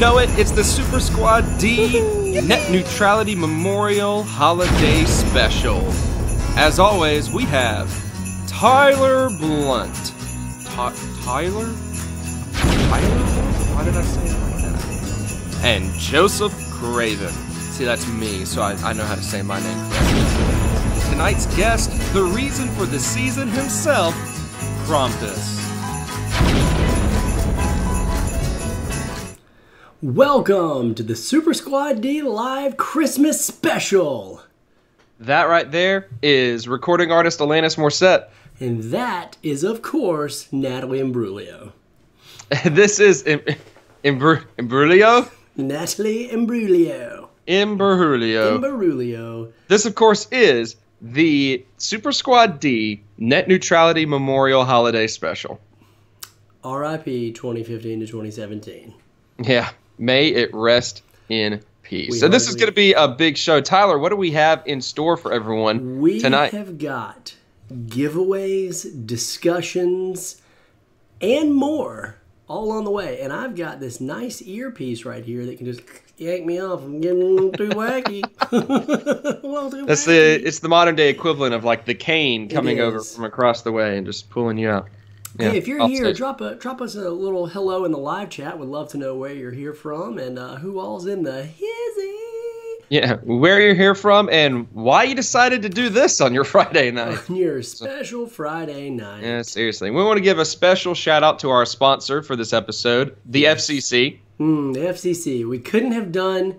know it, it's the Super Squad D Net Neutrality Memorial Holiday Special. As always, we have Tyler Blunt. Tyler? Tyler? Why did I say it like that? And Joseph Craven. See, that's me, so I know how to say my name correctly. Tonight's guest, the reason for the season himself, Krampus. Welcome to the Super Squad D Live Christmas Special. That right there is recording artist Alanis Morissette. And that is, of course, Natalie Imbruglia. This is Imbruglia? Natalie Imbruglia. Imbruglia. This, of course, is the Super Squad D Net Neutrality Memorial Holiday Special. R.I.P. 2015 to 2017. Yeah. May it rest in peace. So this is going to be a big show. Tyler, what do we have in store for everyone tonight? We have got giveaways, discussions, and more all on the way. And I've got this nice earpiece right here that can just yank me off and get a little too wacky. It's the modern day equivalent of like the cane coming over from across the way and just pulling you out. Yeah, hey, if you're here, drop us a little hello in the live chat. We'd love to know where you're here from and who all's in the hizzy. Yeah, where you're here from and why you decided to do this on your Friday night. On your special Friday night. Yeah, seriously. We want to give a special shout out to our sponsor for this episode, the FCC. The FCC. We couldn't have done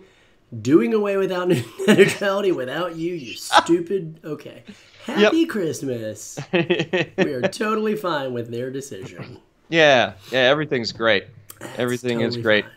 Doing Away Without Neutrality without you, you stupid... Okay. Happy Christmas. We are totally fine with their decision. Yeah, everything's great. Everything is great. Fine.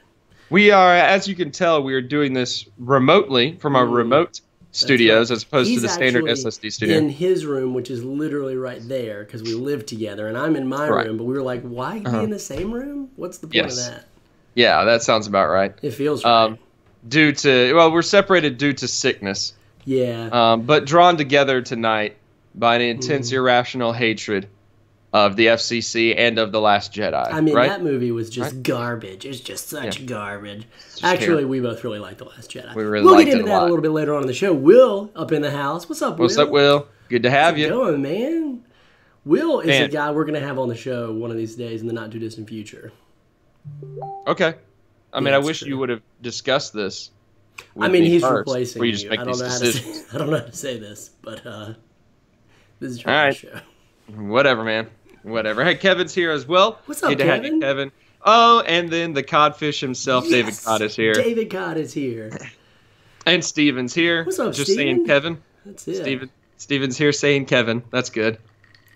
We are, as you can tell, we are doing this remotely from our remote studios as opposed to the standard SSD studio. In his room, which is literally right there because we live together, and I'm in my room, but we were like, why be in the same room? What's the point of that? Yeah, that sounds about right. It feels right. We're separated due to sickness. Yeah. But drawn together tonight by an intense, irrational hatred of the FCC and of The Last Jedi. I mean, that movie was just garbage. It's just such garbage. Actually, we both really like The Last Jedi. We'll get into that a little bit later on in the show. Will, up in the house. What's up, Will? What's up, Will? Good to have you. How's it going, man? Will is a guy we're going to have on the show one of these days in the not-too-distant future. Okay. I mean, I wish you would have discussed this. I mean, he's replacing you. Just make I don't know how to say this, but this is your show. Whatever, man. Whatever. Hey, Kevin's here as well. What's up, Good to have you, Kevin. Oh, and then the codfish himself, yes! David Cod, is here. David Cod is here. And Steven's here. What's up, Just Steven? saying Kevin. That's it. Steven's here saying Kevin. That's good.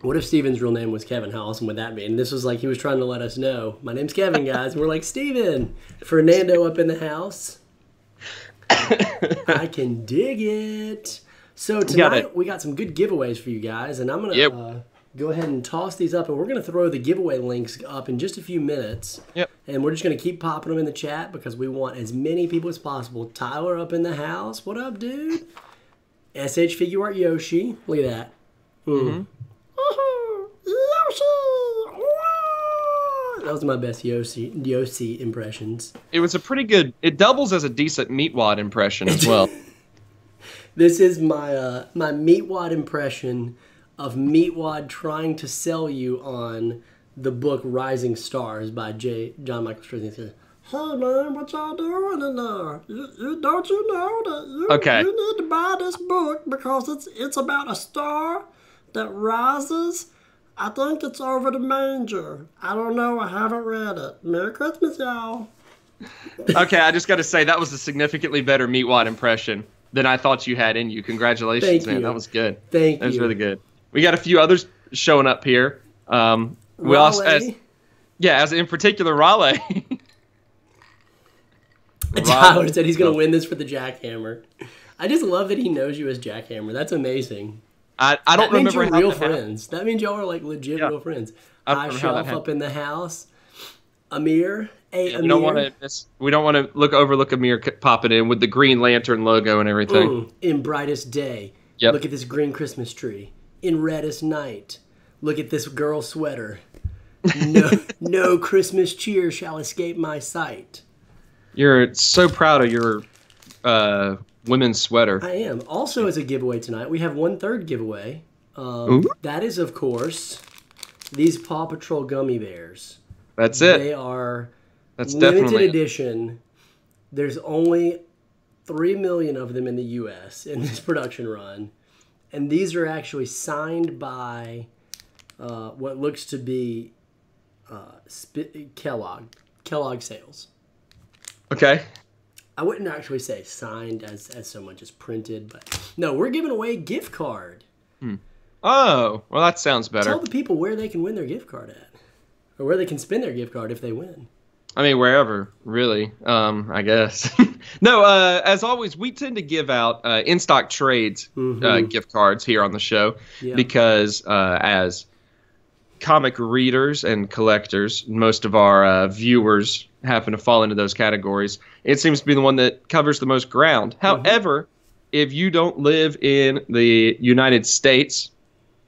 What if Steven's real name was Kevin? How awesome would that be? And this was like he was trying to let us know. My name's Kevin, guys. And we're like, Steven. Fernando up in the house. I can dig it. So tonight we got some good giveaways for you guys. And I'm going to go ahead and toss these up. And we're going to throw the giveaway links up in just a few minutes. Yep. And we're just going to keep popping them in the chat because we want as many people as possible. Tyler up in the house. What up, dude? SH Figure Art Yoshi. Look at that. Mm-hmm. That was my best Yoshi impressions. It was a pretty good... It doubles as a decent Meatwad impression as well. This is my my Meatwad impression of Meatwad trying to sell you on the book Rising Stars by John Michael Straczynski. Hey man, what y'all doing in there? Don't you know that you need to buy this book because it's about a star that rises? I think it's over the manger. I don't know. I haven't read it. Merry Christmas, y'all. Okay, I just got to say that was a significantly better Meatwad impression than I thought you had in you. Congratulations, man. That was good. Thank you. That was really good. We got a few others showing up here. We also, as in particular, Raleigh. Tyler said he's going to win this for the Jackhammer. I just love that he knows you as Jackhammer. That's amazing. I don't remember how real friends. That means y'all are like legit real friends. I Shelf up in the house. Amir. Hey, Amir. We don't want to overlook Amir popping in with the Green Lantern logo and everything. In brightest day. Yep. Look at this green Christmas tree. In reddest night. Look at this girl sweater. No Christmas cheer shall escape my sight. You're so proud of your women's sweater. I am. Also, as a giveaway tonight, we have one third giveaway. That is, of course, these Paw Patrol gummy bears. That's it. They are That's limited definitely edition. There's only 3 million of them in the U.S. in this production run. And these are actually signed by what looks to be Kellogg Sales. Okay. I wouldn't actually say signed as so much as printed, but no, we're giving away a gift card. Oh, well, that sounds better. Tell the people where they can win their gift card at, or where they can spend their gift card if they win. I mean, wherever, really, I guess. No, as always, we tend to give out in-stock trades gift cards here on the show because as comic readers and collectors, most of our viewers happen to fall into those categories. It seems to be the one that covers the most ground. However, if you don't live in the United States,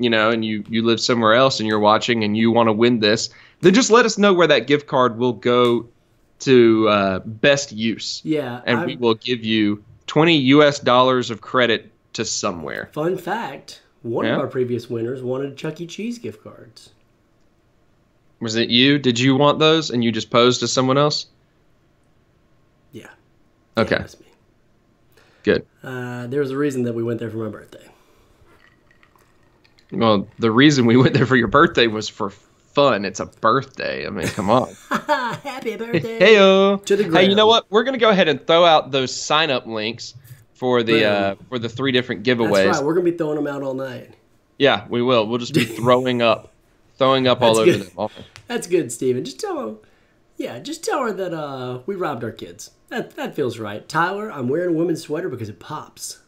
and you live somewhere else and you're watching and you want to win this, then just let us know where that gift card will go to best use. Yeah. And we will give you $20 of credit to somewhere. Fun fact, one of our previous winners wanted Chuck E. Cheese gift cards. Was it you? Did you want those and you just posed to someone else? Yeah. Okay. Yeah, that's me. Good. There was a reason that we went there for my birthday. Well, the reason we went there for your birthday was for fun. It's a birthday. I mean, come on. Happy birthday. Hey-o. To the ground. Hey, you know what? We're going to go ahead and throw out those sign-up links for the 3 different giveaways. That's right. We're going to be throwing them out all night. Yeah, we will. We'll just be throwing up all over them. That's good, Steven. Just tell them. Yeah, just tell her that we robbed our kids. That feels right. Tyler, I'm wearing a women's sweater because it pops.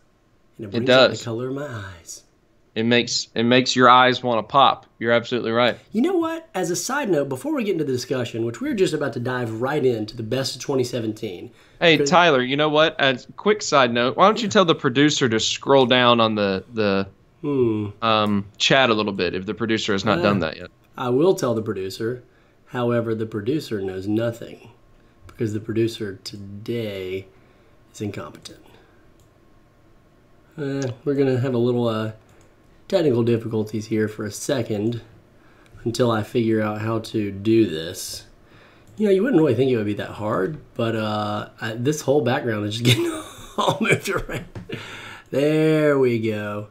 And it brings out the color of my eyes. It makes your eyes want to pop. You're absolutely right. You know what? As a side note, before we get into the discussion, which we're just about to dive right into the best of 2017. Hey, Tyler, you know what? As a quick side note, why don't you tell the producer to scroll down on the chat a little bit if the producer has not done that yet. I will tell the producer. However, the producer knows nothing because the producer today is incompetent. We're going to have a little technical difficulties here for a second until I figure out how to do this. You wouldn't really think it would be that hard, but this whole background is just getting all moved around. There we go.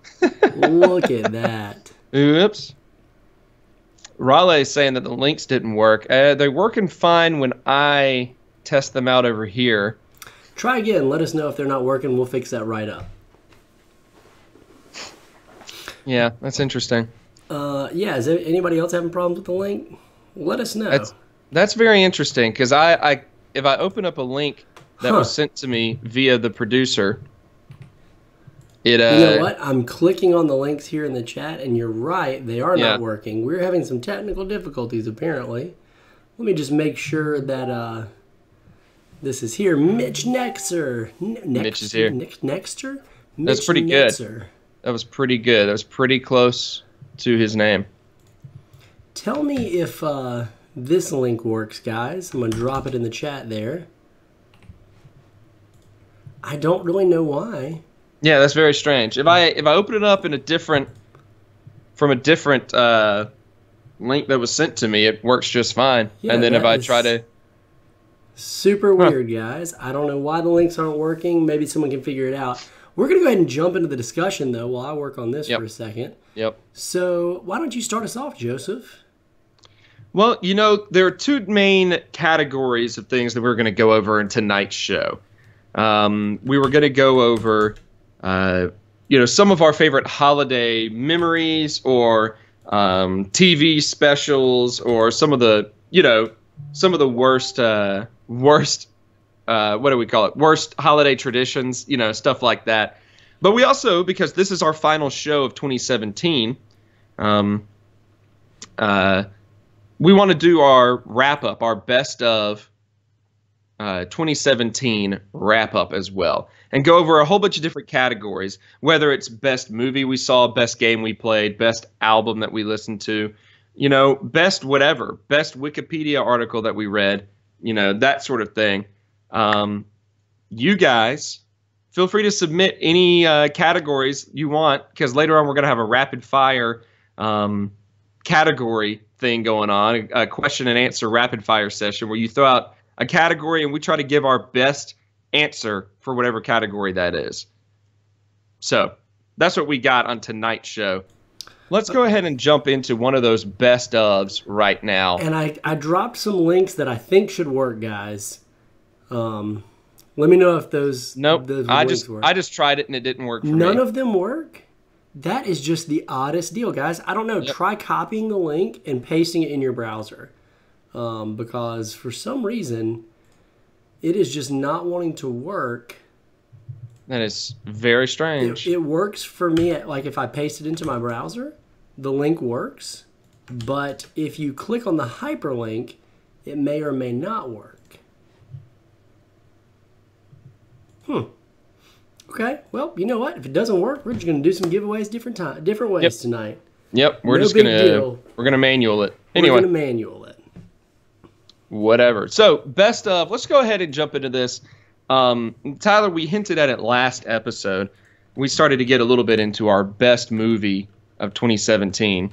Look at that. Oops. Raleigh is saying that the links didn't work. They're working fine when I test them out over here. Try again. Let us know if they're not working. We'll fix that right up. Yeah, that's interesting. Yeah, is anybody else having problems with the link? Let us know. That's very interesting because if I open up a link that was sent to me via the producer, you know what? I'm clicking on the links here in the chat, and you're right. They are not working. We're having some technical difficulties, apparently. Let me just make sure that this is here. Mitch Nexer. Mitch is here. Nexter? That's pretty good. That was pretty good. That was pretty close to his name. Tell me if this link works, guys. I'm going to drop it in the chat there. I don't really know why. Yeah, that's very strange. If I open it up in from a different link that was sent to me, it works just fine. Yeah, and then if I try to... Super weird, guys. I don't know why the links aren't working. Maybe someone can figure it out. We're going to go ahead and jump into the discussion, though, while I work on this for a second. Yep. So why don't you start us off, Joseph? Well, there are 2 main categories of things that we're going to go over in tonight's show. We were going to go over, some of our favorite holiday memories or TV specials or some of the worst what do we call it? Worst holiday traditions, stuff like that. But we also, because this is our final show of 2017, we want to do our wrap-up, our best of 2017 wrap-up as well, and go over a whole bunch of different categories, whether it's best movie we saw, best game we played, best album that we listened to, best whatever, best Wikipedia article that we read, that sort of thing. You guys, feel free to submit any categories you want, because later on we're going to have a rapid fire category thing going on, a question and answer rapid fire session where you throw out a category and we try to give our best answer for whatever category that is. So that's what we got on tonight's show. Let's go ahead and jump into one of those best ofs right now. And I dropped some links that I think should work, guys. Let me know if those links work. I just tried it and it didn't work for me. None of them work? That is just the oddest deal, guys. I don't know. Yep. Try copying the link and pasting it in your browser. Because for some reason, it is just not wanting to work. That is very strange. It works for me, like if I paste it into my browser, the link works. But if you click on the hyperlink, it may or may not work. Okay, well, you know what? If it doesn't work, we're just going to do some giveaways different ways tonight. Yep, we're gonna manual it. Anyway, we're going to manual it. Whatever. So, best of. Let's go ahead and jump into this. Tyler, we hinted at it last episode. We started to get a little bit into our best movie of 2017.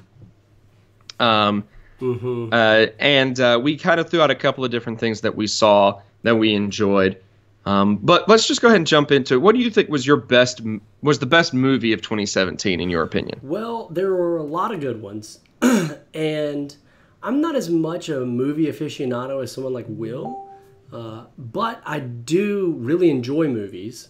And we kind of threw out a couple of different things that we saw that we enjoyed. But let's just go ahead and jump into it. What do you think was the best movie of 2017 in your opinion? Well, there were a lot of good ones. And I'm not as much a movie aficionado as someone like Will. But I do really enjoy movies.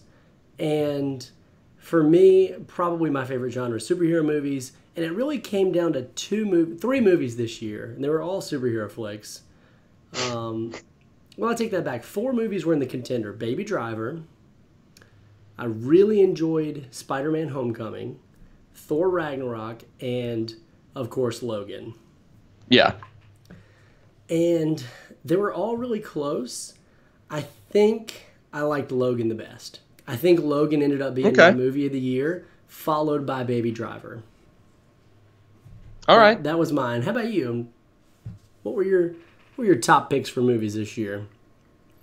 And for me, probably my favorite genre is superhero movies. And it really came down to three movies this year. And they were all superhero flicks. Well, I take that back. 4 movies were in the contender. Baby Driver. I really enjoyed Spider-Man Homecoming, Thor Ragnarok, and, of course, Logan. Yeah. And they were all really close. I think I liked Logan the best. I think Logan ended up being my movie of the year, followed by Baby Driver. All right. That was mine. How about you? What were your top picks for movies this year?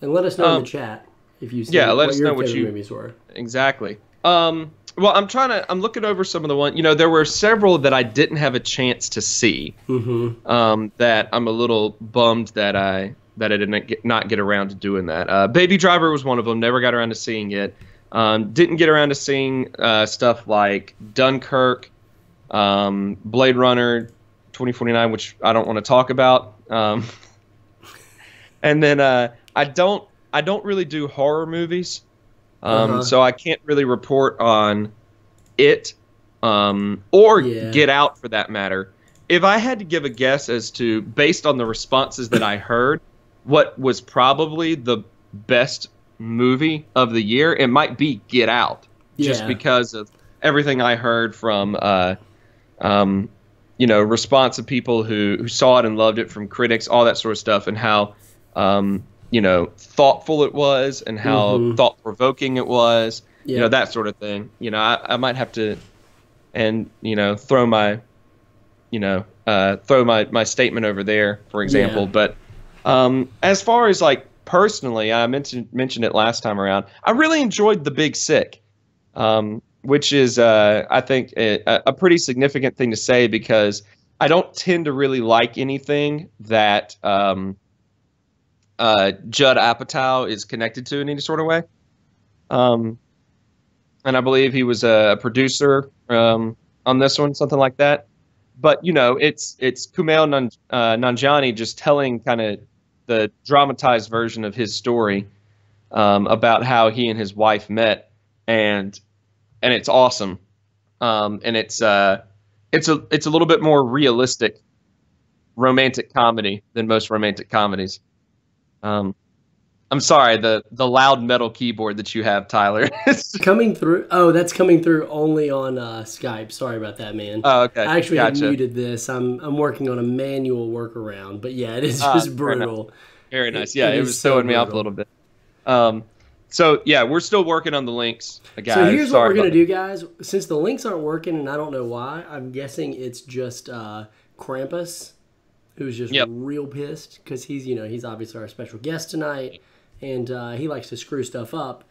And let us know in the chat if you see let us know what your movies were. Exactly. Well, I'm looking over some of the ones. There were several that I didn't have a chance to see. That I'm a little bummed that I did not get around to doing that. Baby Driver was one of them. Never got around to seeing it. Didn't get around to seeing stuff like Dunkirk, Blade Runner 2049, which I don't want to talk about. And then I don't really do horror movies, so I can't really report on it or Get Out for that matter. If I had to give a guess as to, based on the responses that I heard, what was probably the best movie of the year, it might be Get Out, just because of everything I heard from response of people who saw it and loved it, from critics, all that sort of stuff, and how thoughtful it was and how thought-provoking it was, that sort of thing. I might have to throw my statement over there, for example. But as far as like personally, I mentioned it last time around, I really enjoyed The Big Sick, which is I think a pretty significant thing to say, because I don't tend to really like anything that Judd Apatow is connected to in any sort of way. And I believe he was a producer on this one, something like that. But, it's Kumail Nanjiani just telling kind of the dramatized version of his story about how he and his wife met, and it's awesome. And it's a little bit more realistic romantic comedy than most romantic comedies. I'm sorry, the loud metal keyboard that you have, Tyler. Coming through. Oh, that's coming through only on Skype. Sorry about that, man. Oh, okay. I actually had muted this. I'm working on a manual workaround, but yeah, it is just brutal. Very nice. Yeah, it was throwing me off a little bit. So yeah, we're still working on the links, guys. So here's what we're gonna do, guys. Since the links aren't working, and I don't know why, I'm guessing it's just Krampus, who's just real pissed because he's obviously our special guest tonight, and he likes to screw stuff up.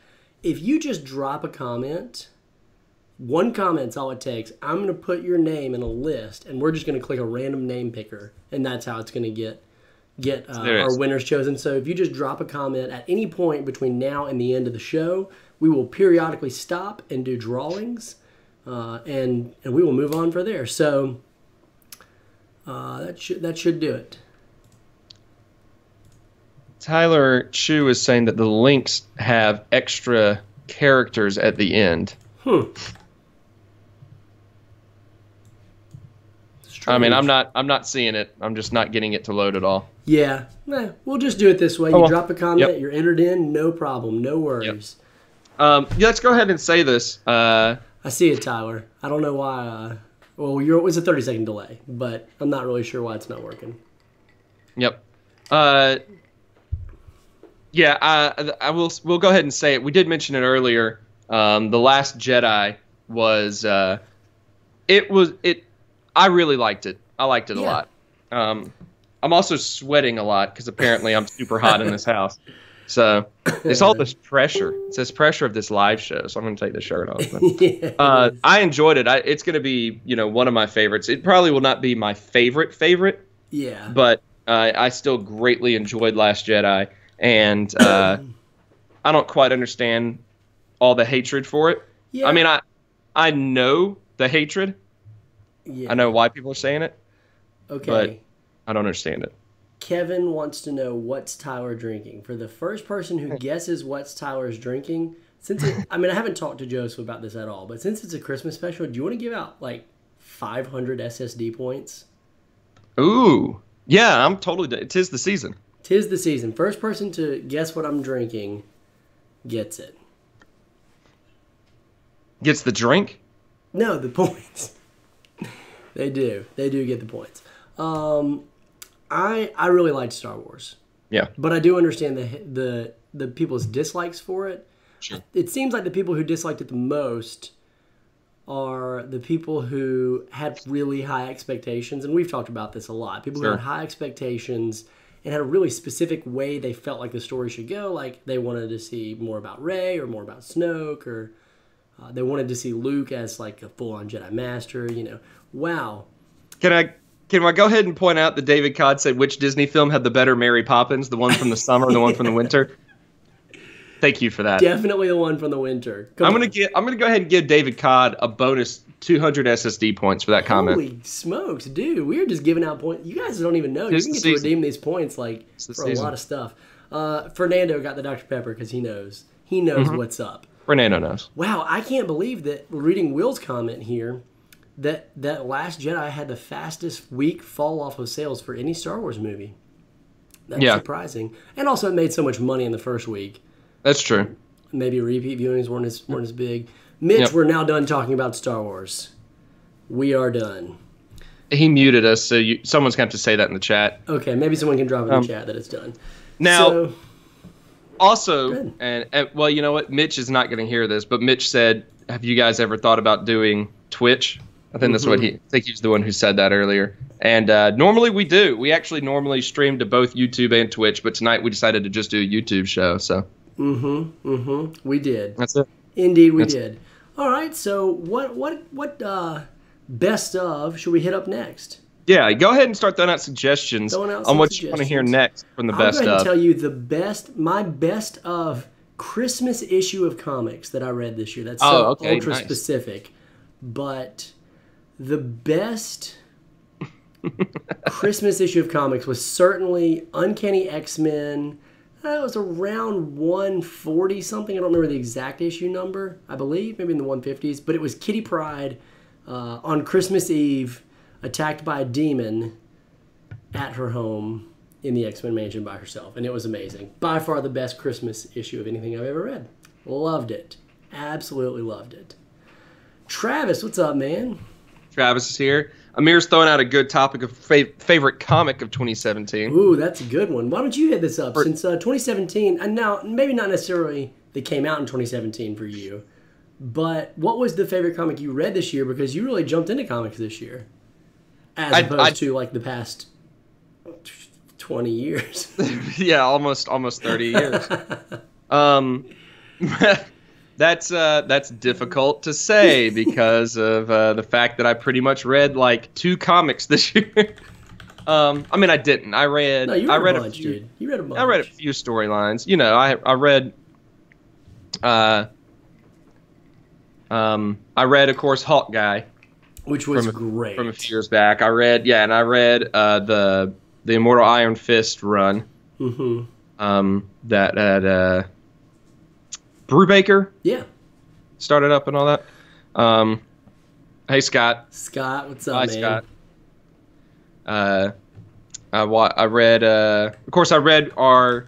If you just drop a comment, one comment's all it takes. I'm going to put your name in a list, and we're just going to click a random name picker, and that's how it's going to get our winners chosen. So if you just drop a comment at any point between now and the end of the show, we will periodically stop and do drawings, and we will move on from there. So that should do it. Tyler Chu is saying that the links have extra characters at the end. I mean, I'm not seeing it. I'm just not getting it to load at all. Yeah, we'll just do it this way. You drop a comment, you're entered in, no problem, no worries. Yep. Let's go ahead and say this. I see it, Tyler. I don't know why. Well, it was a 30-second delay, but I'm not really sure why it's not working. Yep. We'll go ahead and say it. We did mention it earlier. The Last Jedi was I really liked it. I liked it a lot. I'm also sweating a lot because apparently I'm super hot in this house. So it's all this pressure. It's this pressure of this live show. So I'm going to take the shirt off. But, I enjoyed it. It's going to be, one of my favorites. It probably will not be my favorite. Yeah. But I still greatly enjoyed Last Jedi. And I don't quite understand all the hatred for it. Yeah. I mean, I know the hatred. Yeah. I know why people are saying it. Okay. But I don't understand it. Kevin wants to know what's Tyler drinking. For the first person who guesses what's Tyler's drinking, I haven't talked to Joseph about this at all, but since it's a Christmas special, do you want to give out like 500 SSD points? Ooh. Yeah, I'm totally... Tis the season. Tis the season. First person to guess what I'm drinking gets it. Gets the drink? No, the points. They do. They do get the points. I really liked Star Wars. Yeah. But I do understand the people's dislikes for it. Sure. It seems like the people who disliked it the most are the people who had really high expectations, and we've talked about this a lot. People who had high expectations and had a really specific way they felt like the story should go. Like they wanted to see more about Rey or more about Snoke, or they wanted to see Luke as like a full-on Jedi Master. Wow. Can I go ahead and point out that David Codd said which Disney film had the better Mary Poppins, the one from the summer or the one from the winter? Thank you for that. Definitely the one from the winter. I'm gonna go ahead and give David Codd a bonus 200 SSD points for that comment. Holy smokes, dude! We're just giving out points. You guys don't even know. You can get to redeem these points for a lot of stuff. Fernando got the Dr. Pepper because he knows. He knows what's up. Fernando knows. Wow, I can't believe that. Reading Will's comment here, that Last Jedi had the fastest week fall off of sales for any Star Wars movie. That's surprising, and also it made so much money in the first week. That's true. Maybe repeat viewings weren't as big. Mitch, we're now done talking about Star Wars. We are done. He muted us, so someone's going to have to say that in the chat. Okay, maybe someone can drop in the chat that it's done. Now, well, you know what? Mitch is not going to hear this, but Mitch said, have you guys ever thought about doing Twitch? I think that's what I think he's the one who said that earlier. And normally we do. We actually normally stream to both YouTube and Twitch, but tonight we decided to just do a YouTube show, so... We did. That's it. Indeed, we did. All right. So, what best of should we hit up next? Yeah, go ahead and start throwing out suggestions on what you want to hear next from the best of. I'm going to tell you my best of Christmas issue of comics that I read this year. That's ultra specific, but the best Christmas issue of comics was certainly Uncanny X-Men. It was around 140 something. I don't remember the exact issue number. I believe maybe in the 150s. But it was Kitty Pryde on Christmas Eve, attacked by a demon at her home in the X-Men mansion by herself, and it was amazing. By far the best Christmas issue of anything I've ever read. Loved it. Absolutely loved it. Travis, what's up, man? Travis is here. Amir's throwing out a good topic of favorite comic of 2017. Ooh, that's a good one. Why don't you hit this up? Since 2017, and now maybe not necessarily they came out in 2017 for you, but what was the favorite comic you read this year? Because you really jumped into comics this year, as opposed to like the past 20 years. Yeah, almost 30 years. That's difficult to say because of the fact that I pretty much read like 2 comics this year. I mean, I didn't. I read. No, you I read read a bunch, dude. You read a bunch. I read a few storylines. You know, I read. I read, of course, Hawkeye, which was great from a few years back. I read the Immortal Iron Fist run. Mm-hmm. That Brubaker. Yeah. Started up and all that. Hey, Scott. Scott, what's up, Hi, man? Scott. I read. Of course, I read our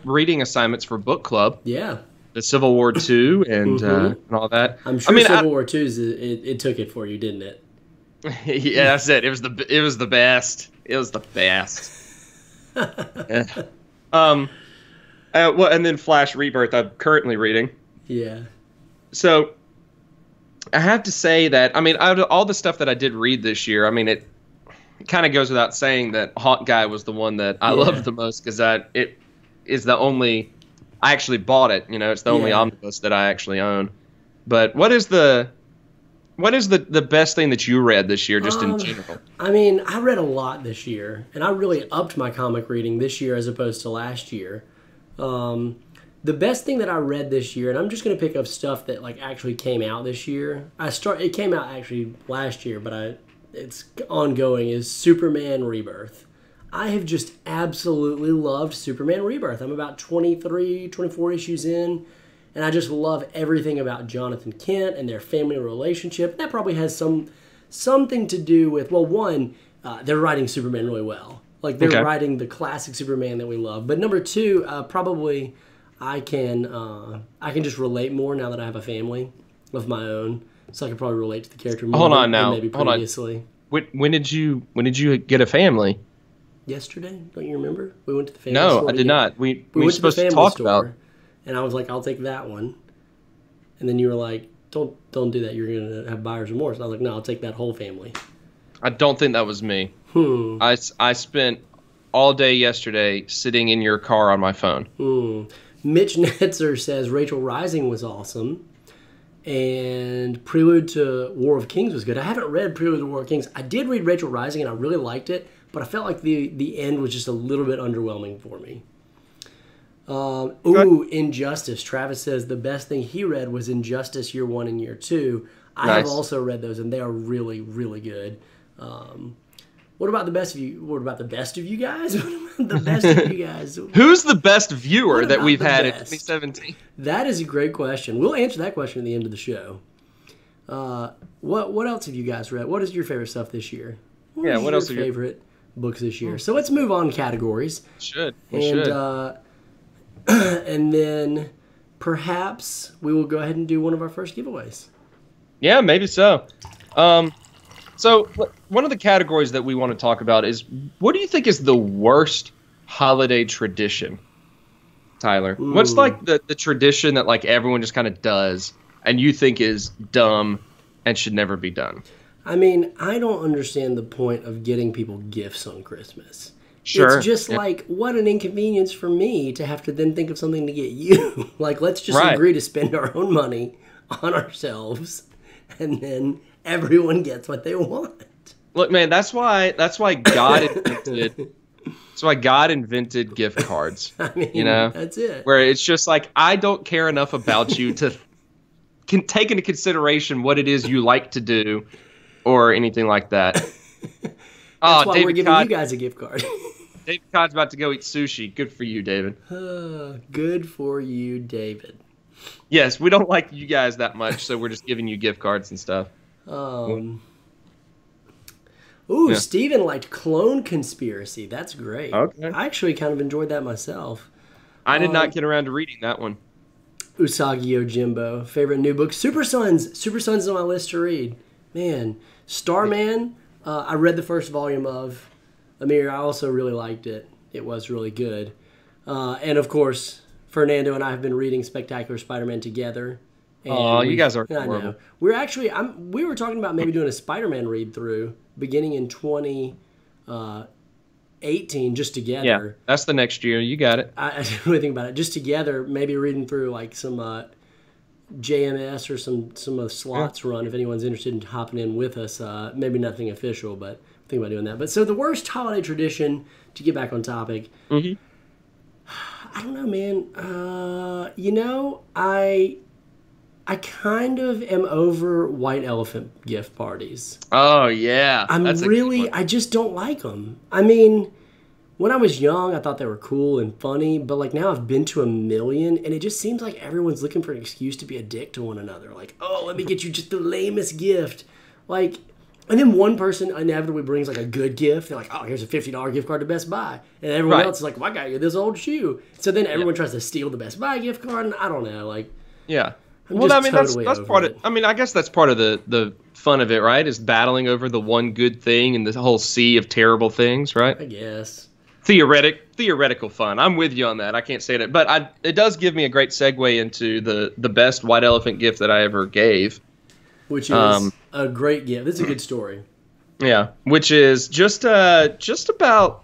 reading assignments for book club. Yeah. The Civil War II and all that. I'm sure Civil War II it took it for you, didn't it? Yeah, that's it. It was the best. It was the best. Yeah. Well, and then Flash Rebirth. I'm currently reading. Yeah. So, I have to say that out of all the stuff that I did read this year, it kind of goes without saying that Hawkeye was the one that I loved the most because it is the only. I actually bought it. You know, it's the only omnibus that I actually own. But what is the best thing that you read this year, just in general? I read a lot this year, and I really upped my comic reading this year as opposed to last year. The best thing that I read this year, and I'm just going to pick up stuff that like actually came out this year. It came out actually last year, but it's ongoing. Is Superman Rebirth. I have just absolutely loved Superman Rebirth. I'm about 23, 24 issues in, and I just love everything about Jonathan Kent and their family relationship. That probably has something to do with, well, one, they're writing Superman really well. Like, they're writing the classic Superman that we love. But number two, probably I can just relate more now that I have a family of my own, so I can probably relate to the character more than maybe previously. When did you get a family? Yesterday, don't you remember? We went to the family No, store. I did not. We were went supposed to the to family talk store, about. and I was like, "I'll take that one," and then you were like, "Don't do that. You're gonna have buyer's remorse." And I was like, "No, I'll take that whole family." I don't think that was me. I spent all day yesterday sitting in your car on my phone. Mitch Netzer says Rachel Rising was awesome, and Prelude to War of Kings was good. I haven't read Prelude to War of Kings. I did read Rachel Rising, and I really liked it. But I felt like the end was just a little bit underwhelming for me. Injustice. Travis says the best thing he read was Injustice Year 1 and Year 2. I have also read those, and they are really, really good. What about the best of you? What about the best of you guys? What about the best of you guys? Who's the best viewer that we've had in 2017? That is a great question. We'll answer that question at the end of the show. What else have you guys read? What is your favorite stuff this year? What else are your favorite books this year? So let's move on categories. We should. And then perhaps we will go ahead and do one of our first giveaways. Yeah, maybe so. So one of the categories that we want to talk about is, what do you think is the worst holiday tradition, Tyler? What's like the tradition that like everyone just kind of does and you think is dumb and should never be done? I don't understand the point of getting people gifts on Christmas. Sure. It's just like, what an inconvenience for me to have to then think of something to get you. Like, let's just agree to spend our own money on ourselves, and then everyone gets what they want. Look, man, that's why God invented gift cards. That's it. Where it's just like, I don't care enough about you to take into consideration what it is you like to do or anything like that. That's why David we're giving you guys a gift card. David Codd's about to go eat sushi. Good for you, David. Good for you, David. Yes, we don't like you guys that much, so we're just giving you gift cards and stuff. Steven liked Clone Conspiracy. That's great. Okay. I actually kind of enjoyed that myself. I did not get around to reading that one. Usagi Yojimbo. Favorite new book? Super Sons. Super Sons is on my list to read. Man. Starman, I read the first volume of. Amir, I also really liked it. It was really good. And of course, Fernando and I have been reading Spectacular Spider-Man together. Oh, you guys are horrible. I know. We're actually, we were talking about maybe doing a Spider-Man read-through beginning in 2019. 18 just together. Yeah, that's the next year. You got it. I didn't really think about it. Just together, maybe reading through like some JMS or some slots run. If anyone's interested in hopping in with us, maybe nothing official, but think about doing that. But so the worst holiday tradition, to get back on topic. Mm-hmm. I don't know, man. You know, I kind of am over white elephant gift parties. Oh yeah, I just don't like them. I mean, when I was young, I thought they were cool and funny, but like now I've been to a million, and it just seems like everyone's looking for an excuse to be a dick to one another. Like, oh, let me get you just the lamest gift. Like, and then one person inevitably brings like a good gift. They're like, oh, here's a $50 gift card to Best Buy. And everyone else is like, well, I got you this old shoe. So then everyone tries to steal the Best Buy gift card, and I don't know, like. Yeah. Well, I mean, that's part of. I mean, I guess that's part of the fun of it, right? Is battling over the one good thing and the whole sea of terrible things, right? I guess. Theoretical fun. I'm with you on that. I can't say that, but it does give me a great segue into the best white elephant gift that I ever gave, which is a great gift. This is a good story. Yeah, which is just about.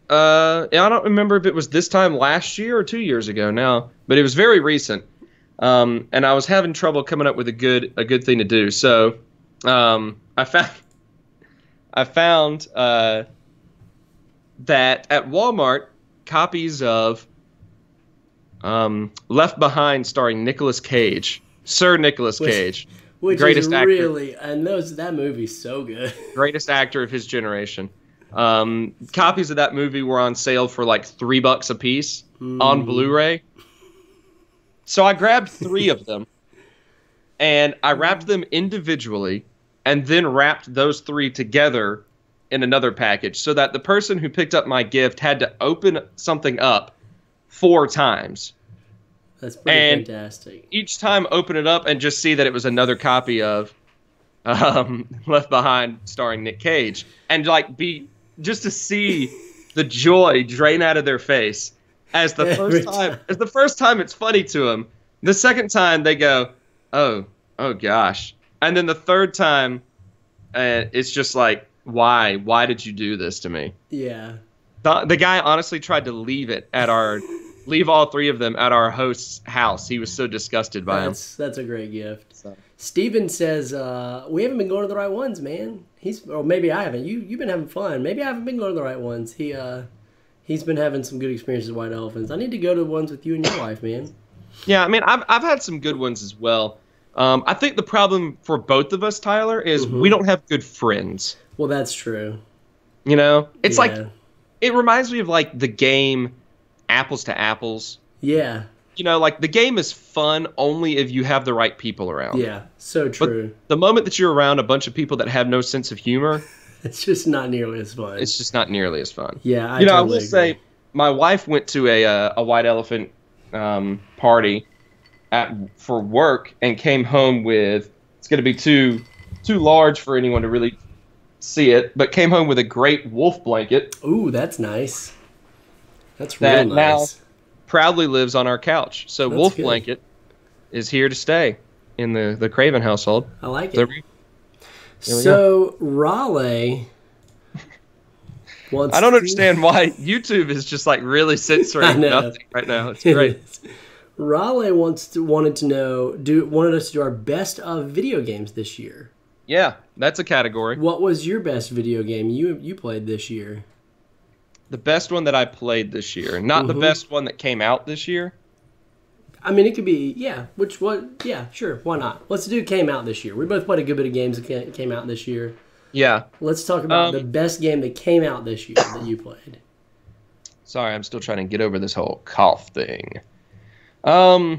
I don't remember if it was this time last year or 2 years ago now, but it was very recent. And I was having trouble coming up with a good thing to do. So I found that at Walmart, copies of Left Behind starring Nicolas Cage, Sir Nicolas Cage, which greatest is actor, really, and that movie's so good. Greatest actor of his generation. Copies of that movie were on sale for like $3 a piece on Blu-ray. So I grabbed 3 of them, and I wrapped them individually, and then wrapped those 3 together in another package, so that the person who picked up my gift had to open something up 4 times. That's pretty fantastic. Each time open it up and just see that it was another copy of Left Behind starring Nick Cage, and like just to see the joy drain out of their face. As the first time it's funny to them, the second time they go, oh gosh, and then the third time, it's just like, why did you do this to me? Yeah. The guy honestly tried to leave all 3 of them at our host's house. He was so disgusted by them. That's a great gift. So. Steven says, we haven't been going to the right ones, man. Or maybe I haven't. You've been having fun. Maybe I haven't been going to the right ones. He's been having some good experiences with white elephants. I need to go to the ones with you and your wife, man. Yeah, I mean, I've had some good ones as well. I think the problem for both of us, Tyler, is we don't have good friends. Well, that's true. You know? It's like, it reminds me of like the game Apples to Apples. Yeah. You know, like the game is fun only if you have the right people around. Yeah, so true. But the moment that you're around a bunch of people that have no sense of humor... It's just not nearly as fun. It's just not nearly as fun. Yeah, I will say, my wife went to a white elephant party for work and came home with, it's going to be too large for anyone to really see it, but came home with a great wolf blanket. Ooh, that's nice. That's real nice. Now proudly lives on our couch. So that's wolf good. blanket is here to stay in the Craven household. I like it. There we So Raleigh wants I don't understand why YouTube is just like really censoring nothing right now. It's great. Raleigh wanted us to do our best of video games this year. Yeah, that's a category. What was your best video game you played this year? The best one that I played this year, not the best one that came out this year. I mean, it could be, yeah. Yeah, sure. Why not? Let's do came out this year. We both played a good bit of games that came out this year. Yeah. Let's talk about the best game that came out this year that you played. Sorry, I'm still trying to get over this whole cough thing. Yeah,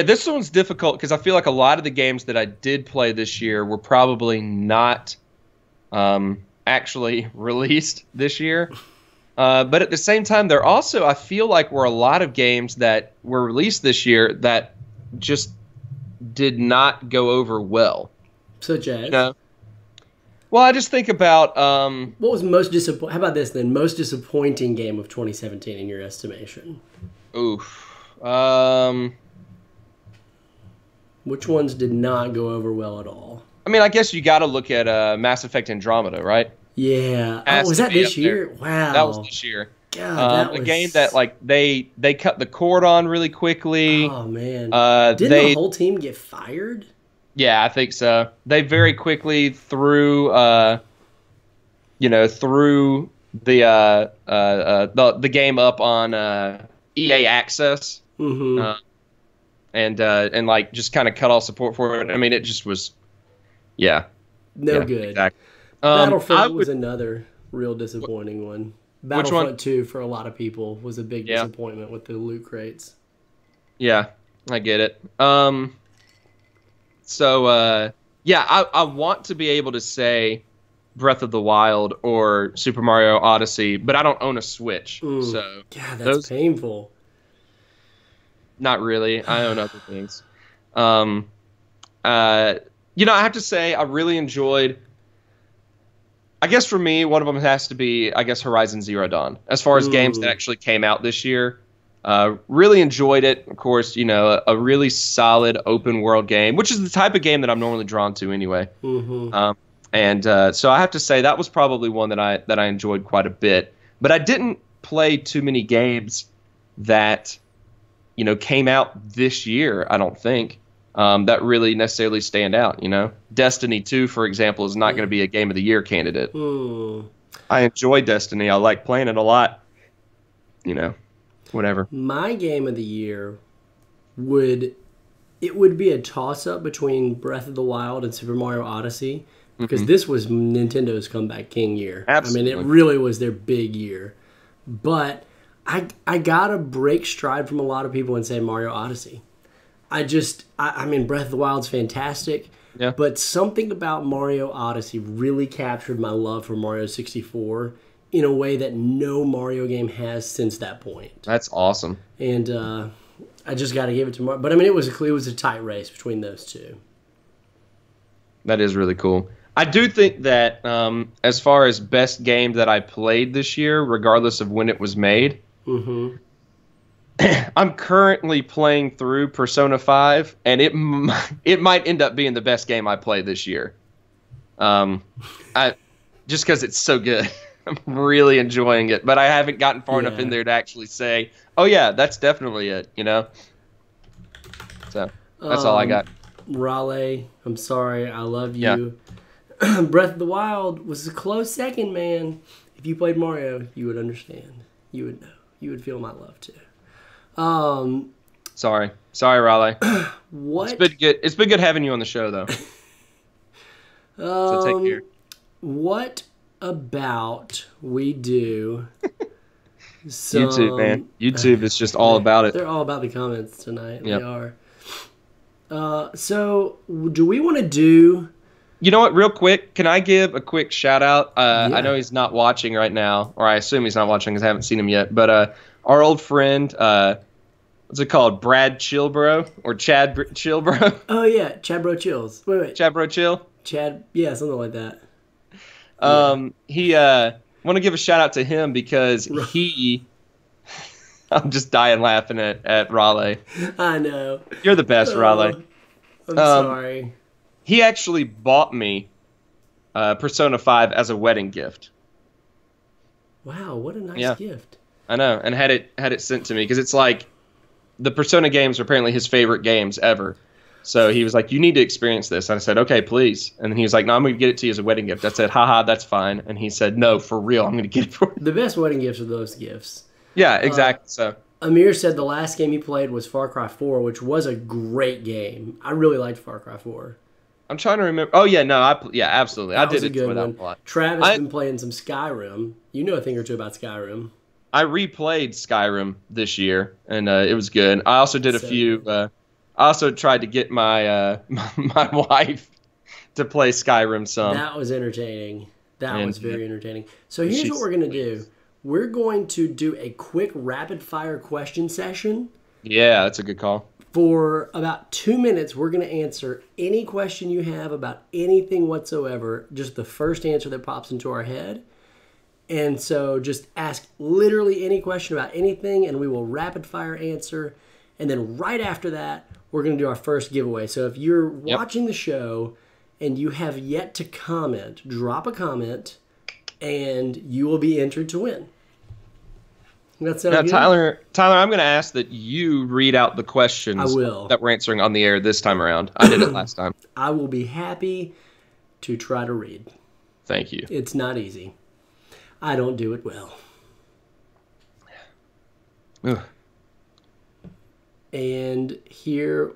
this one's difficult because I feel like a lot of the games that I did play this year were probably not actually released this year. But at the same time, there also, I feel like, were a lot of games that were released this year that just did not go over well. Such as? You know? Well, I just think about... what was most disappointing? How about this then? Most disappointing game of 2017 in your estimation? Oof. Which ones did not go over well at all? I mean, I guess you got to look at Mass Effect Andromeda, right? Yeah. Oh, Has was to that be this up there. year? Wow. That was this year. God, that A was game that like they cut the cord on really quickly. Oh man. Didn't the They whole team get fired? Yeah, I think so. They very quickly threw threw the game up on EA Access. Mm-hmm. And like just kind of cut off support for it. I mean, it just was, yeah, No yeah, good. exactly. Battlefront was another real disappointing one. Which one? Battlefront 2 for a lot of people was a big Yeah. disappointment with the loot crates. Yeah, I get it. Yeah, I want to be able to say Breath of the Wild or Super Mario Odyssey, but I don't own a Switch, so God, that's painful. Not really. I own other things. I have to say I really enjoyed. I guess for me, one of them has to be, I guess, Horizon Zero Dawn. As far as games that actually came out this year, really enjoyed it. Of course, a really solid open world game, which is the type of game that I'm normally drawn to anyway. Mm-hmm. So I have to say that was probably one that I enjoyed quite a bit. But I didn't play too many games that came out this year. I don't think that really necessarily stand out. Destiny 2, for example, is not going to be a Game of the Year candidate. I enjoy Destiny. I like playing it a lot. Whatever. My Game of the Year would be a toss-up between Breath of the Wild and Super Mario Odyssey, because this was Nintendo's comeback king year. Absolutely. I mean, it really was their big year. But I gotta break stride from a lot of people and say Mario Odyssey. I mean, Breath of the Wild's fantastic, but something about Mario Odyssey really captured my love for Mario 64 in a way that no Mario game has since that point. That's awesome. And I just got to give it to Mario. But I mean, it was a tight race between those two. That is really cool. I do think that as far as best game that I played this year, regardless of when it was made, I'm currently playing through Persona 5, and it might end up being the best game I played this year. Just because it's so good. I'm really enjoying it, but I haven't gotten far enough in there to actually say, oh yeah, that's definitely it, So, that's all I got. Raleigh, I'm sorry, I love you. Yeah. Breath of the Wild was a close second, man. If you played Mario, you would understand. You would know. You would feel my love too. Sorry, Raleigh. What? It's been good having you on the show, though. So take care. What about we do some... YouTube, man. YouTube is just all about it. They're all about the comments tonight. Yep. They are. So, do we want to do... You know what? Real quick, can I give a quick shout out? I know he's not watching right now, or I assume he's not watching because I haven't seen him yet. But our old friend, what's it called? Brad Chillbro or Chad Chillbro? Oh yeah, Chad Bro Chills. Wait. Chad Bro Chill. Chad, yeah, something like that. He want to give a shout out to him because he. I'm just dying laughing at Raleigh. I know. You're the best, Raleigh. I'm sorry. He actually bought me Persona 5 as a wedding gift. Wow, what a nice gift. I know, and had it sent to me because it's like the Persona games are apparently his favorite games ever. So he was like, "You need to experience this." And I said, "Okay, please." And then he was like, "No, I'm going to get it to you as a wedding gift." I said, "Haha, that's fine." And he said, "No, for real, I'm going to get it for you." The best wedding gifts are those gifts. Yeah, exactly. So Amir said the last game he played was Far Cry 4, which was a great game. I really liked Far Cry 4. I'm trying to remember. Oh yeah, no, absolutely. That I did enjoy that a lot. Travis has been playing some Skyrim. You know a thing or two about Skyrim. I replayed Skyrim this year, and it was good. I also did a few. I also tried to get my my wife to play Skyrim some. That was entertaining. That was very entertaining. So here's what we're going to do. We're going to do a quick rapid-fire question session. Yeah, that's a good call. For about 2 minutes, we're going to answer any question you have about anything whatsoever, just the first answer that pops into our head. And so just ask literally any question about anything, and we will rapid-fire answer. And then right after that, we're going to do our first giveaway. So if you're watching the show and you have yet to comment, drop a comment, and you will be entered to win. That sound Now, good? Tyler, I'm going to ask that you read out the questions I will. that we're answering on the air this time around. I did it last time. I will be happy to try to read. Thank you. It's not easy. I don't do it well. Ugh. And here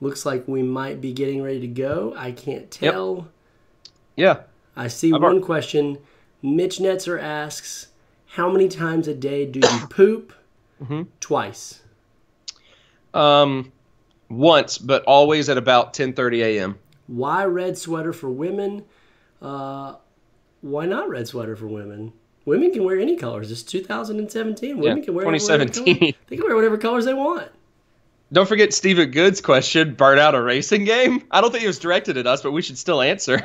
looks like we might be getting ready to go. I can't tell. Yeah. I see one question. Mitch Netzer asks, how many times a day do you poop? Twice. Once, but always at about 10:30 a.m. Why red sweater for women? Why not red sweater for women? Women can wear any colors. It's 2017. Women can wear 2017. They can wear whatever colors they want. Don't forget Stephen Good's question, Burnout a racing game? I don't think it was directed at us, but we should still answer.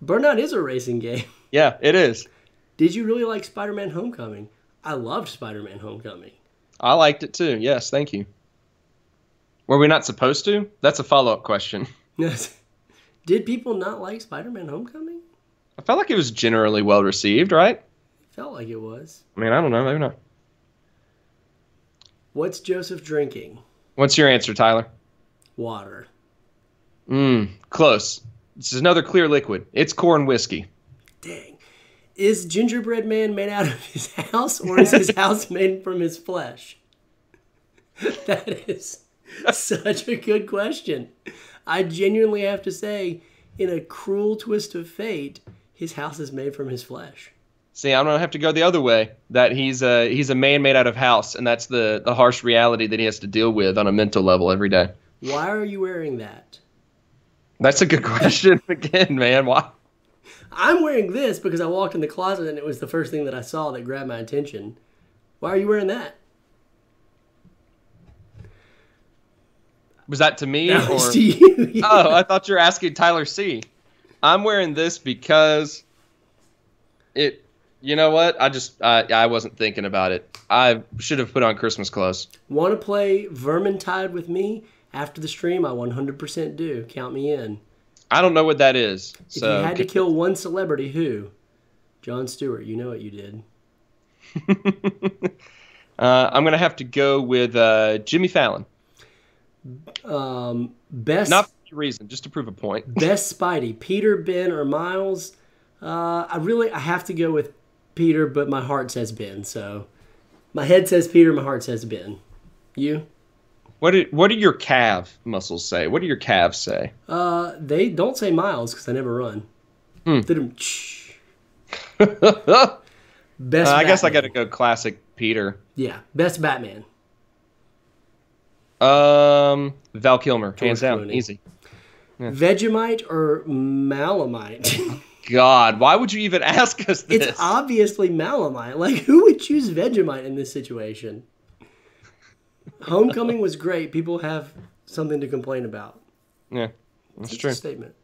Burnout is a racing game. Yeah, it is. Did you really like Spider-Man Homecoming? I loved Spider-Man Homecoming. I liked it too. Yes, thank you. Were we not supposed to? That's a follow-up question. Did people not like Spider-Man Homecoming? I felt like it was generally well received, right? Felt like it was. I mean, I don't know. Maybe not. What's Joseph drinking? What's your answer, Tyler? Water. Close. This is another clear liquid. It's corn whiskey. Dang. Is Gingerbread Man made out of his house, or is his house made from his flesh? That is such a good question. I genuinely have to say, in a cruel twist of fate, his house is made from his flesh. See, I'm going to have to go the other way, that he's a man made out of house, and that's the harsh reality that he has to deal with on a mental level every day. Why are you wearing that? That's a good question again, man. Why? I'm wearing this because I walked in the closet and it was the first thing that I saw that grabbed my attention. Why are you wearing that? Was that to me? That was or? to you. Yeah. Oh, I thought you were asking Tyler C. I'm wearing this because it, you know what? I wasn't thinking about it. I should have put on Christmas clothes. Want to play Vermintide with me? After the stream, I 100% do. Count me in. I don't know what that is. If you had to kill one celebrity, who? Jon Stewart. You know what you did. I'm going to have to go with Jimmy Fallon. Best. Not for any reason, just to prove a point. Best Spidey. Peter, Ben, or Miles? I have to go with Peter, but my heart says Ben. So my head says Peter, my heart says Ben. You? What do your calf muscles say? What do your calves say? They don't say Miles because I never run. Best I guess I Batman. got to go classic Peter. Yeah, best Batman. Val Kilmer, hands down, Clooney. easy. Vegemite or Malamite? God, why would you even ask us this? It's obviously Malamite. Like, who would choose Vegemite in this situation? Homecoming was great. People have something to complain about. Yeah, that's It's true. a statement.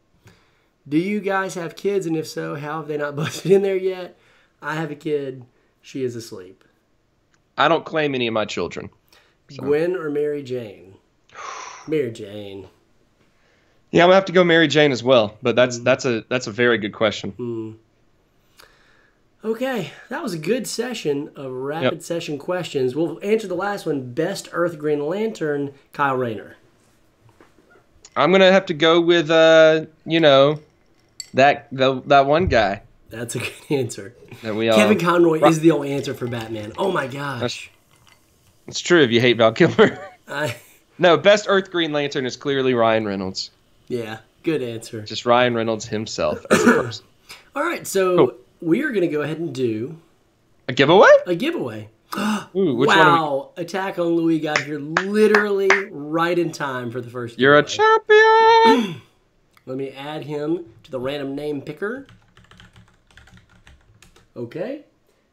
Do you guys have kids? And if so, how have they not busted in there yet? I have a kid. She is asleep. I don't claim any of my children. So. Gwen or Mary Jane? Mary Jane. Yeah, I'm gonna have to go Mary Jane as well. But that's a very good question. Okay, that was a good session of rapid session questions. We'll answer the last one. Best Earth Green Lantern, Kyle Rayner. I'm gonna have to go with that one guy. That's a good answer. That we Kevin Conroy is the only answer for Batman. Oh my gosh. It's true if you hate Val Kilmer. I No, best Earth Green Lantern is clearly Ryan Reynolds. Yeah, good answer. Just Ryan Reynolds himself as a person. All right, so we are going to go ahead and do A giveaway? a giveaway. Ooh, which one Wow, Attack on Louis got here literally right in time for the first You're a giveaway. champion! Let me add him to the random name picker. Okay,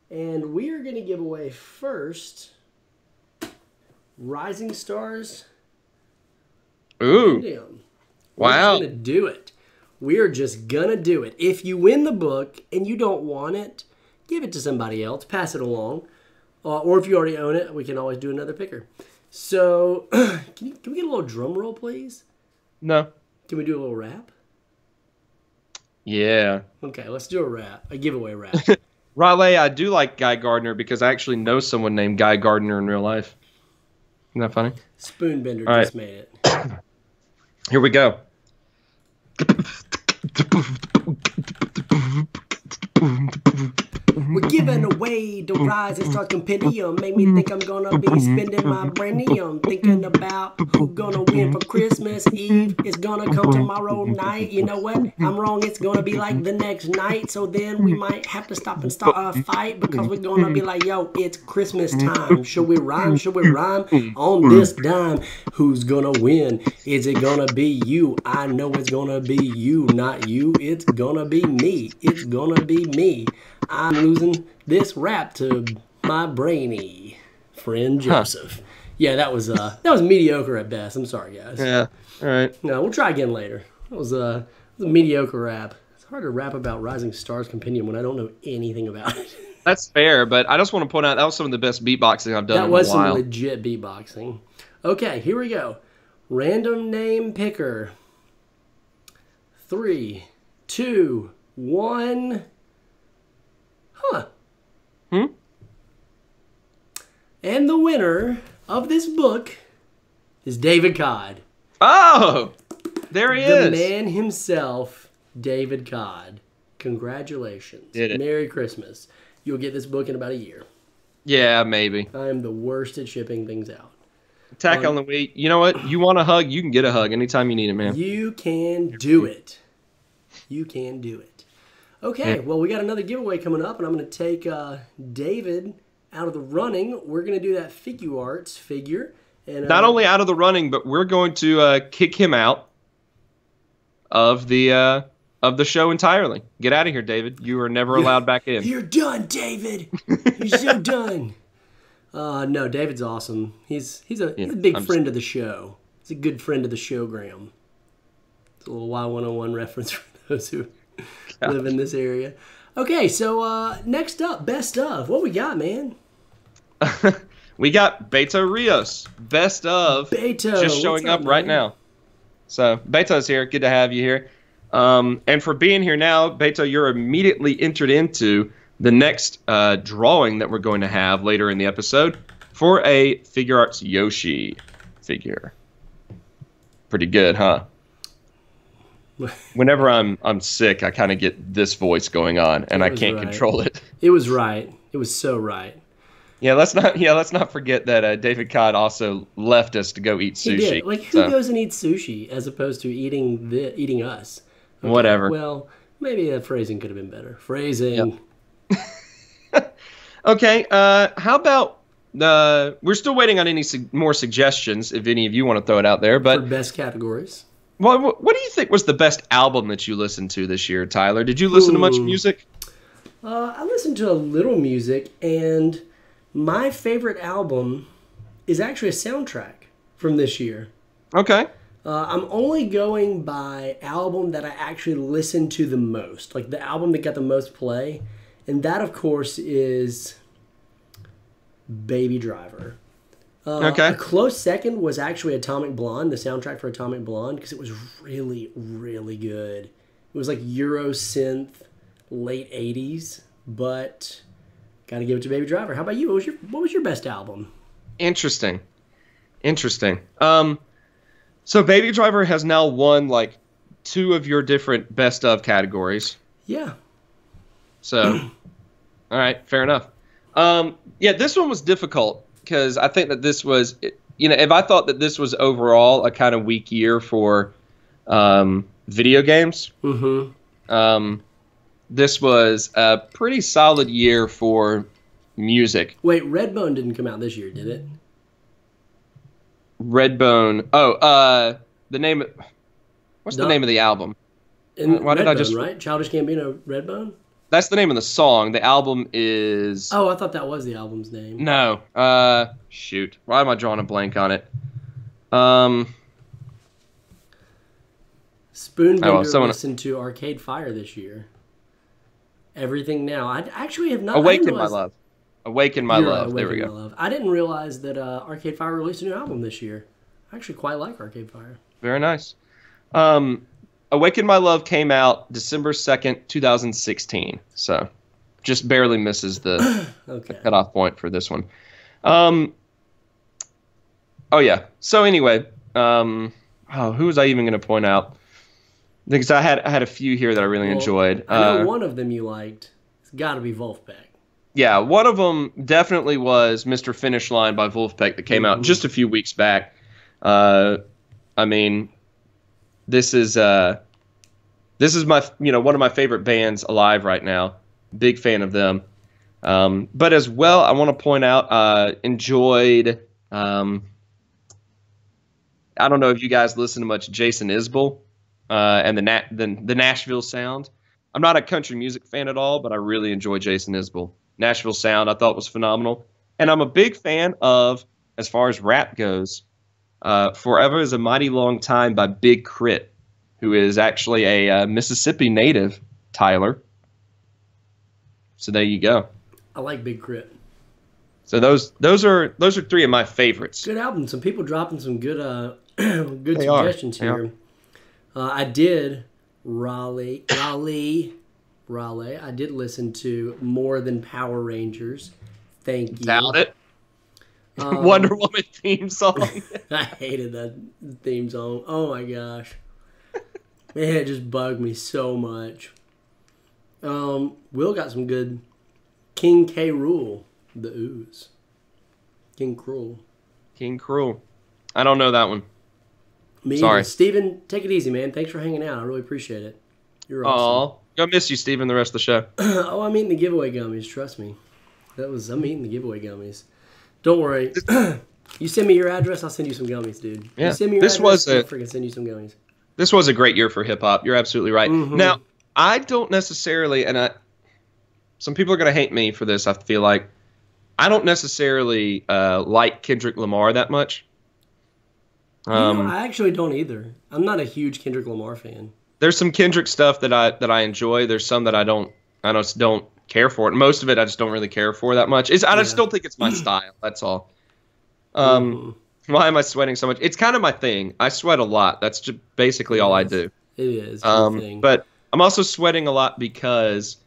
and we are going to give away first Rising Stars. Ooh, Damn. wow. We're just going to do it. We are just going to do it. If you win the book and you don't want it, give it to somebody else. Pass it along. Or if you already own it, we can always do another picker. So, can we get a little drum roll, please? No. Can we do a little rap? Yeah. Okay, let's do a giveaway rap. Raleigh, I do like Guy Gardner because I actually know someone named Guy Gardner in real life. Isn't that funny? Spoonbender All right. just made it. Here we go. We're giving away the Rise and Stars compendium. Make me think I'm gonna be spending my brainium thinking about who gonna win for Christmas Eve. It's gonna come tomorrow night. You know what? I'm wrong. It's gonna be like the next night. So then we might have to stop and start a fight because we're gonna be like, yo, it's Christmas time. Should we rhyme? Should we rhyme on this dime? Who's gonna win? Is it gonna be you? I know it's gonna be you, not you. It's gonna be me. It's gonna be me. I'm losing this rap to my brainy friend Joseph. Yeah, that was mediocre at best. I'm sorry, guys. Yeah. All right. No, we'll try again later. That was a mediocre rap. It's hard to rap about Rising Stars Compendium when I don't know anything about it. That's fair, but I just want to point out that was some of the best beatboxing I've done in a while. That was some legit beatboxing. Okay, here we go. Random name picker. 3, 2, 1. And the winner of this book is David Codd. Oh, there he is. The man himself, David Codd. Congratulations. Did it. Merry Christmas. You'll get this book in about a year. Yeah, maybe. I am the worst at shipping things out. Attack on the Wheat. You know what? You want a hug, you can get a hug anytime you need it, man. You can do it. You can do it. Okay, well, we got another giveaway coming up, and I'm going to take David out of the running. We're going to do that Figuarts figure. And not only out of the running, but we're going to kick him out of the show entirely. Get out of here, David. You are never allowed back in. You're done, David. You're so done. No, David's awesome. He's a big friend of the show. He's a good friend of the show, Graham. It's a little Y101 reference for those who live in this area. Okay, so next up, best of. What we got, man? We got Beto Rios, best of. Beto, just showing up right now. So Beto's here. Good to have you here. And for being here now, Beto, you're immediately entered into the next drawing that we're going to have later in the episode for a Figuarts Yoshi figure. Pretty good, huh? Whenever I'm sick, I kind of get this voice going on, and I can't control it. It was right. It was so right. Yeah, let's not forget that David Codd also left us to go eat sushi. He did. Like, who goes and eats sushi as opposed to eating us? Okay, whatever. Well, maybe that phrasing could have been better. Phrasing. Yep. Okay. How about we're still waiting on any more suggestions, if any of you want to throw it out there. But for best categories. Well, what do you think was the best album that you listened to this year, Tyler? Did you listen to much music? I listened to a little music, and my favorite album is actually a soundtrack from this year. Okay. I'm only going by album that I actually listened to the most, like the album that got the most play, and that, of course, is Baby Driver. Okay. A close second was actually Atomic Blonde, the soundtrack for Atomic Blonde, because it was really, really good. It was like Euro synth, late 80s, but got to give it to Baby Driver. How about you? What was your best album? Interesting. So Baby Driver has now won like 2 of your different best of categories. Yeah. So, all right, fair enough. Yeah, this one was difficult because I think that this was, if I thought that this was overall a kind of weak year for video games, this was a pretty solid year for music. Wait, Redbone didn't come out this year, did it? Redbone. The name. What's the name of the album? Why did I just right? Childish Gambino, Redbone. That's the name of the song. The album is. Oh, I thought that was the album's name. No. Shoot. Why am I drawing a blank on it? Spoonbender listened to Arcade Fire this year. Everything Now. I actually have not. Awaken My Love. Awaken My Love. There we go. Love. I didn't realize that Arcade Fire released a new album this year. I actually quite like Arcade Fire. Very nice. Awaken My Love came out December 2nd, 2016. So just barely misses the cutoff point for this one. Oh, yeah. So anyway, who was I even going to point out? Because I had a few here that I really enjoyed. I know one of them you liked. It's got to be Wolfpack. Yeah, one of them definitely was Mr. Finish Line by Wolfpack that came out just a few weeks back. I mean, this is my one of my favorite bands alive right now. Big fan of them. But as well, I want to point out enjoyed. I don't know if you guys listen to much Jason Isbell and the Nashville Sound. I'm not a country music fan at all, but I really enjoy Jason Isbell. Nashville Sound I thought was phenomenal. And I'm a big fan of, as far as rap goes, Forever is a Mighty Long Time by Big Crit, who is actually a Mississippi native, Tyler. So there you go. I like Big Crit. So those are three of my favorites. Good album. Some people dropping some good good suggestions here. I did Raleigh. I did listen to More Than Power Rangers. Thank you. Doubt it. Wonder Woman theme song. I hated that theme song. Oh my gosh. Man, it just bugged me so much. Will got some good King K. Rool, The Ooze. King Cruel. King Cruel. I don't know that one. Me Sorry. Steven, take it easy, man. Thanks for hanging out. I really appreciate it. You're awesome. Aw. Gonna miss you, Steven, the rest of the show. Oh, I'm eating the giveaway gummies. Trust me. I'm eating the giveaway gummies. Don't worry. You send me your address, I'll send you some gummies, dude. Yeah. You send me your address, I'll freaking send you some gummies. This was a great year for hip-hop. You're absolutely right. Now, I don't necessarily, some people are going to hate me for this, I feel like. I don't necessarily like Kendrick Lamar that much. I actually don't either. I'm not a huge Kendrick Lamar fan. There's some Kendrick stuff that I enjoy. There's some that I just don't care for it. Most of it I just don't really care for that much. I just don't think it's my style. That's all. Why am I sweating so much? It's kind of my thing. I sweat a lot. That's just basically all I do. It is. Thing. But I'm also sweating a lot because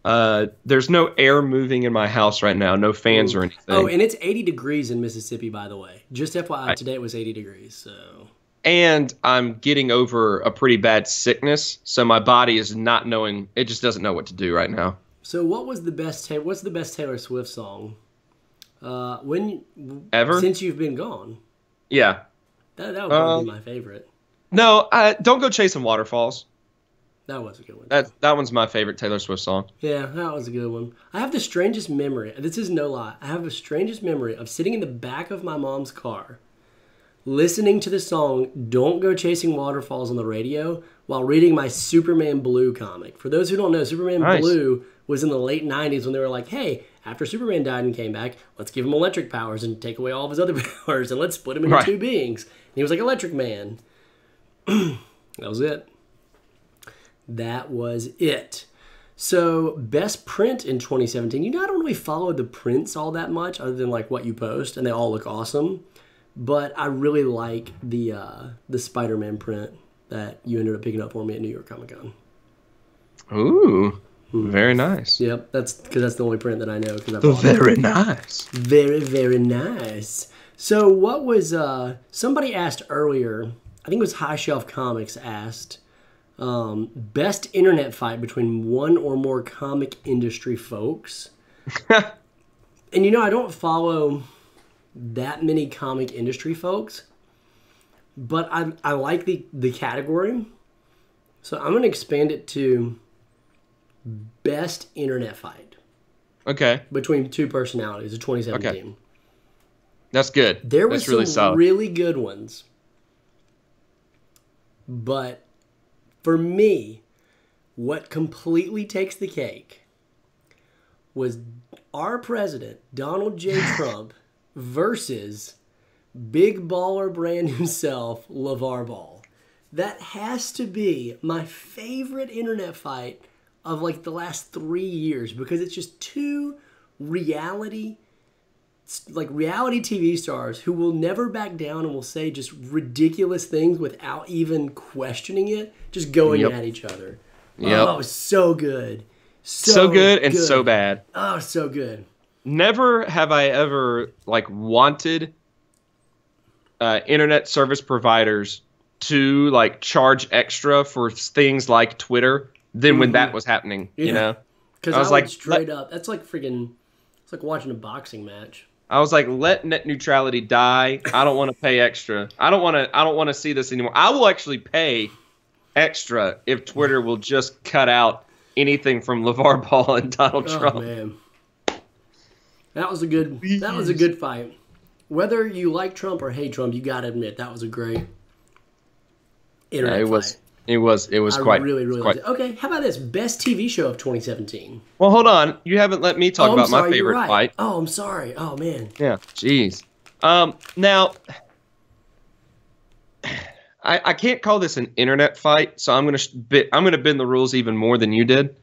there's no air moving in my house right now. No fans or anything. Oh, and it's 80 degrees in Mississippi, by the way. Just FYI, today it was 80 degrees. So. And I'm getting over a pretty bad sickness, so my body is not knowing. It just doesn't know what to do right now. So what's the best Taylor Swift song? Ever? Since you've been gone. Yeah. That would probably be my favorite. No, Don't Go Chasing Waterfalls. That was a good one. That one's my favorite Taylor Swift song. Yeah, that was a good one. I have the strangest memory. This is no lie. I have the strangest memory of sitting in the back of my mom's car, listening to the song Don't Go Chasing Waterfalls on the radio while reading my Superman Blue comic. For those who don't know, Superman Blue was in the late 90s when they were like, hey, after Superman died and came back, let's give him electric powers and take away all of his other powers and let's split him into two beings. And he was like Electric Man. That was it. That was it. So, best print in 2017. I don't really follow the prints all that much other than like what you post, and they all look awesome. But I really like the Spider-Man print that you ended up picking up for me at New York Comic Con. Ooh, very nice. Yep, that's because that's the only print that I know. Very nice. Very, very nice. So what was, somebody asked earlier, I think it was High Shelf Comics asked, best internet fight between one or more comic industry folks. And I don't follow that many comic industry folks, but I like the category. So I'm going to expand it to best internet fight. Okay. Between two personalities of 2017. Okay. That's good. There was really some really good ones. But for me, what completely takes the cake was our president, Donald J. Trump, versus big baller brand himself, LeVar Ball. That has to be my favorite internet fight of like the last 3 years because it's just two reality like reality TV stars who will never back down and will say just ridiculous things without even questioning it, just going at each other. Yep. Oh, so good. So good and so bad. Oh, so good. Never have I ever like wanted internet service providers to like charge extra for things like Twitter than when that was happening. You know, because I was like straight up. That's like freaking. It's like watching a boxing match. I was like, let net neutrality die. I don't want to pay extra. I don't want to see this anymore. I will actually pay extra if Twitter will just cut out anything from LeVar Ball and Donald Trump. Oh man, that was a good fight. Whether you like Trump or hate Trump, you gotta admit that was a great internet fight. It was quite. Really liked it. Okay, how about this best TV show of 2017? Well, hold on. You haven't let me talk about my favorite fight. Oh, I'm sorry. Oh man. Yeah. Jeez. Now, I can't call this an internet fight, so I'm gonna bend the rules even more than you did.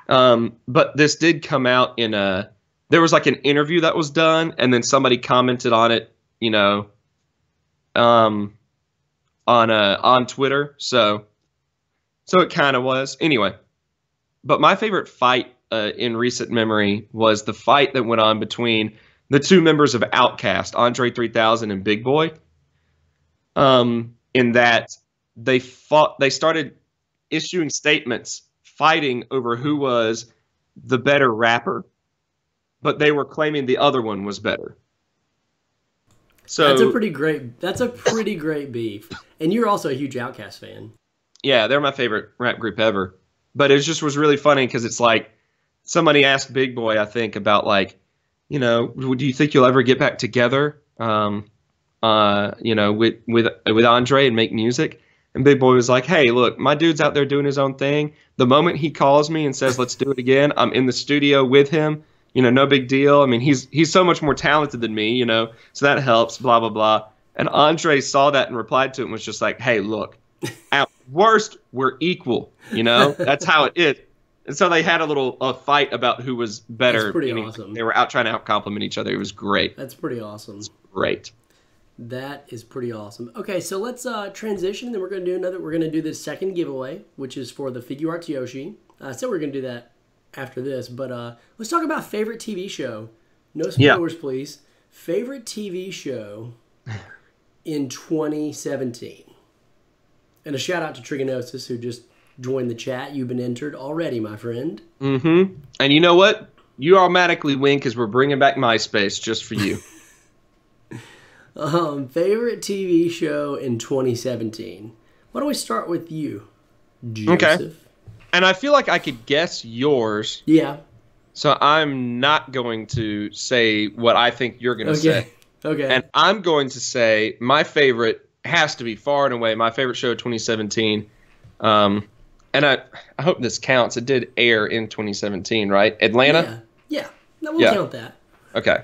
But this did come out in there was like an interview that was done, and then somebody commented on it, you know, on Twitter. So it kind of was. Anyway, but my favorite fight in recent memory was the fight that went on between the two members of Outkast, Andre 3000 and Big Boy. In that they started issuing statements fighting over who was the better rapper, but they were claiming the other one was better. So that's a pretty great beef. And you're also a huge Outkast fan. Yeah, they're my favorite rap group ever. But it just was really funny because it's like somebody asked Big Boy, I think, about like, you know, do you think you'll ever get back together, you know, with Andre and make music? And Big Boy was like, hey, look, my dude's out there doing his own thing. The moment he calls me and says, let's do it again, I'm in the studio with him. You know, no big deal. I mean, he's so much more talented than me, you know, so that helps, blah, blah, blah. And Andre saw that and replied to it and was just like, hey, look, at worst, we're equal, you know? That's how it is. And so they had a fight about who was better. That's pretty awesome. They were trying to out-compliment each other. It was great. That's pretty awesome. It's great. That is pretty awesome. Okay, so let's transition. Then we're going to do this second giveaway, which is for the Figuarts Yoshi. So we're going to do that after this. But let's talk about favorite TV show. No spoilers, please. Favorite TV show in 2017. And a shout out to Trigonosis, who just joined the chat. You've been entered already, my friend. Mm-hmm. And you know what? You automatically win because we're bringing back MySpace just for you. Favorite TV show in 2017. Why don't we start with you, Joseph? Okay. And I feel like I could guess yours. Yeah. So I'm not going to say what I think you're going to say. Okay. And I'm going to say my favorite has to be far and away my favorite show of 2017. And I hope this counts. It did air in 2017, right? Atlanta? Yeah. No, we'll count that. Okay.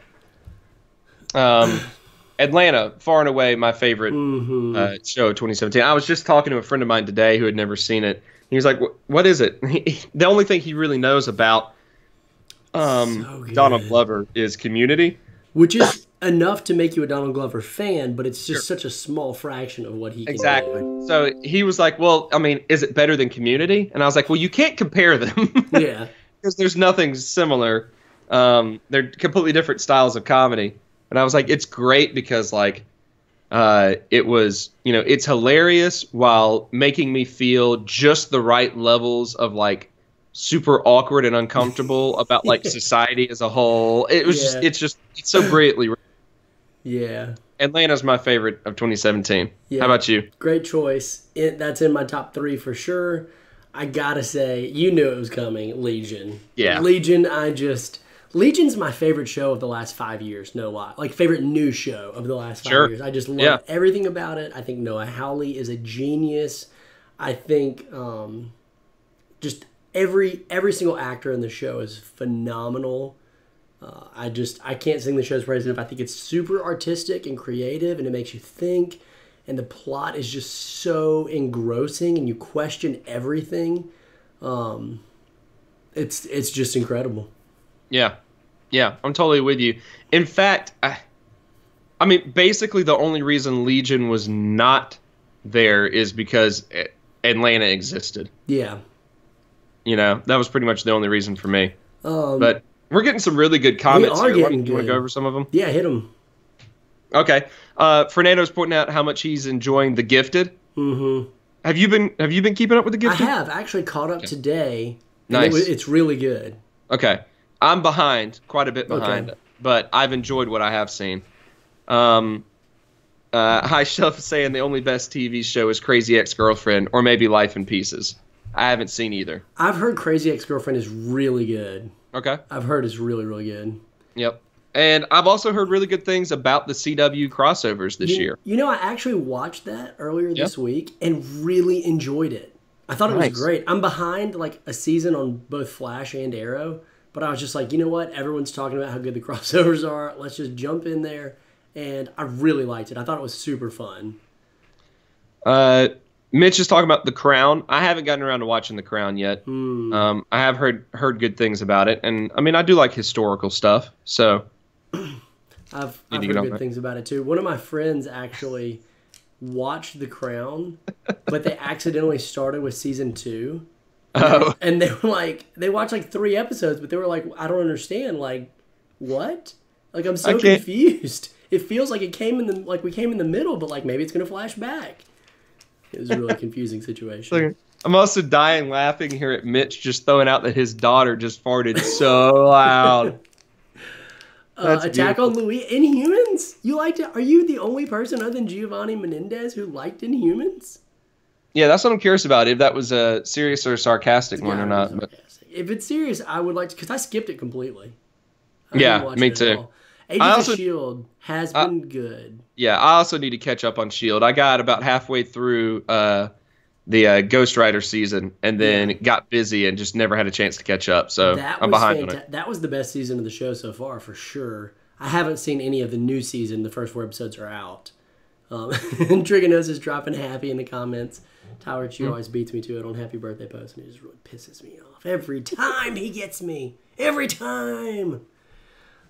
Atlanta, far and away my favorite show of 2017. I was just talking to a friend of mine today who had never seen it. He was like, what is it? The only thing he really knows about Donald Glover is Community. Which is enough to make you a Donald Glover fan, but it's just such a small fraction of what he can do. So he was like, well, I mean, is it better than Community? And I was like, well, you can't compare them. Yeah. Because there's nothing similar. They're completely different styles of comedy. And I was like, it's great because, like, it was, you know, it's hilarious while making me feel just the right levels of, like, super awkward and uncomfortable about, like, society as a whole. It was it's so brilliantly written. Yeah. Atlanta's my favorite of 2017. Yeah. How about you? Great choice. That's in my top 3 for sure. I gotta say, you knew it was coming, Legion. Yeah. Legion's my favorite show of the last 5 years, no lie. Like, favorite new show of the last 5 years. I just love everything about it. I think Noah Hawley is a genius. I think just every single actor in the show is phenomenal. I can't sing the show's praise enough. I think it's super artistic and creative, and it makes you think. And the plot is just so engrossing, and you question everything. It's just incredible. Yeah. Yeah, I'm totally with you. In fact, I mean, basically the only reason Legion was not there is because Atlanta existed. Yeah. You know, that was pretty much the only reason for me. Um, But we're getting some really good comments here. getting You want to good. go over some of them? Yeah, hit them. Okay. Fernando's pointing out how much he's enjoying The Gifted. Mm-hmm. Have you been keeping up with The I Gifted? have actually caught up today. Nice. It's really good. Okay. I'm behind, quite a bit behind, but I've enjoyed what I have seen. High Shelf is saying the only best TV show is Crazy Ex-Girlfriend or maybe Life in Pieces. I haven't seen either. I've heard Crazy Ex-Girlfriend is really good. Okay. I've heard it's really, really good. Yep. And I've also heard really good things about the CW crossovers this year. You know, I actually watched that earlier this week and really enjoyed it. I thought it was great. I'm behind like a season on both Flash and Arrow, but I was just like, you know what? Everyone's talking about how good the crossovers are. Let's just jump in there. And I really liked it. I thought it was super fun. Mitch is talking about The Crown. I haven't gotten around to watching The Crown yet. I have heard good things about it, and I mean, I do like historical stuff. So I've heard good things about it too. One of my friends actually watched The Crown, but they accidentally started with season 2. Oh. And they were like, they watched like 3 episodes, but they were like, I don't understand. Like, what? Like, I'm so confused. It feels like we came in the middle, but like maybe it's gonna flash back. It was a really confusing situation. I'm also dying laughing here at Mitch just throwing out that his daughter just farted so loud. Attack on Louis. Inhumans? You liked it? Are you the only person other than Giovanni Menendez who liked Inhumans? Yeah, that's what I'm curious about, if that was a serious or sarcastic one or not. But if it's serious, I would like to, because I skipped it completely. Yeah, me too. Agents of S.H.I.E.L.D. has been good. Yeah, I also need to catch up on S.H.I.E.L.D. I got about halfway through the Ghost Rider season and then got busy and just never had a chance to catch up. So I'm behind on it. That was the best season of the show so far, for sure. I haven't seen any of the new season. The first 4 episodes are out. And Trigonos is dropping happy in the comments. Tyler Chu always beats me to it on Happy Birthday post, and he just really pisses me off. Every time he gets me. Every time.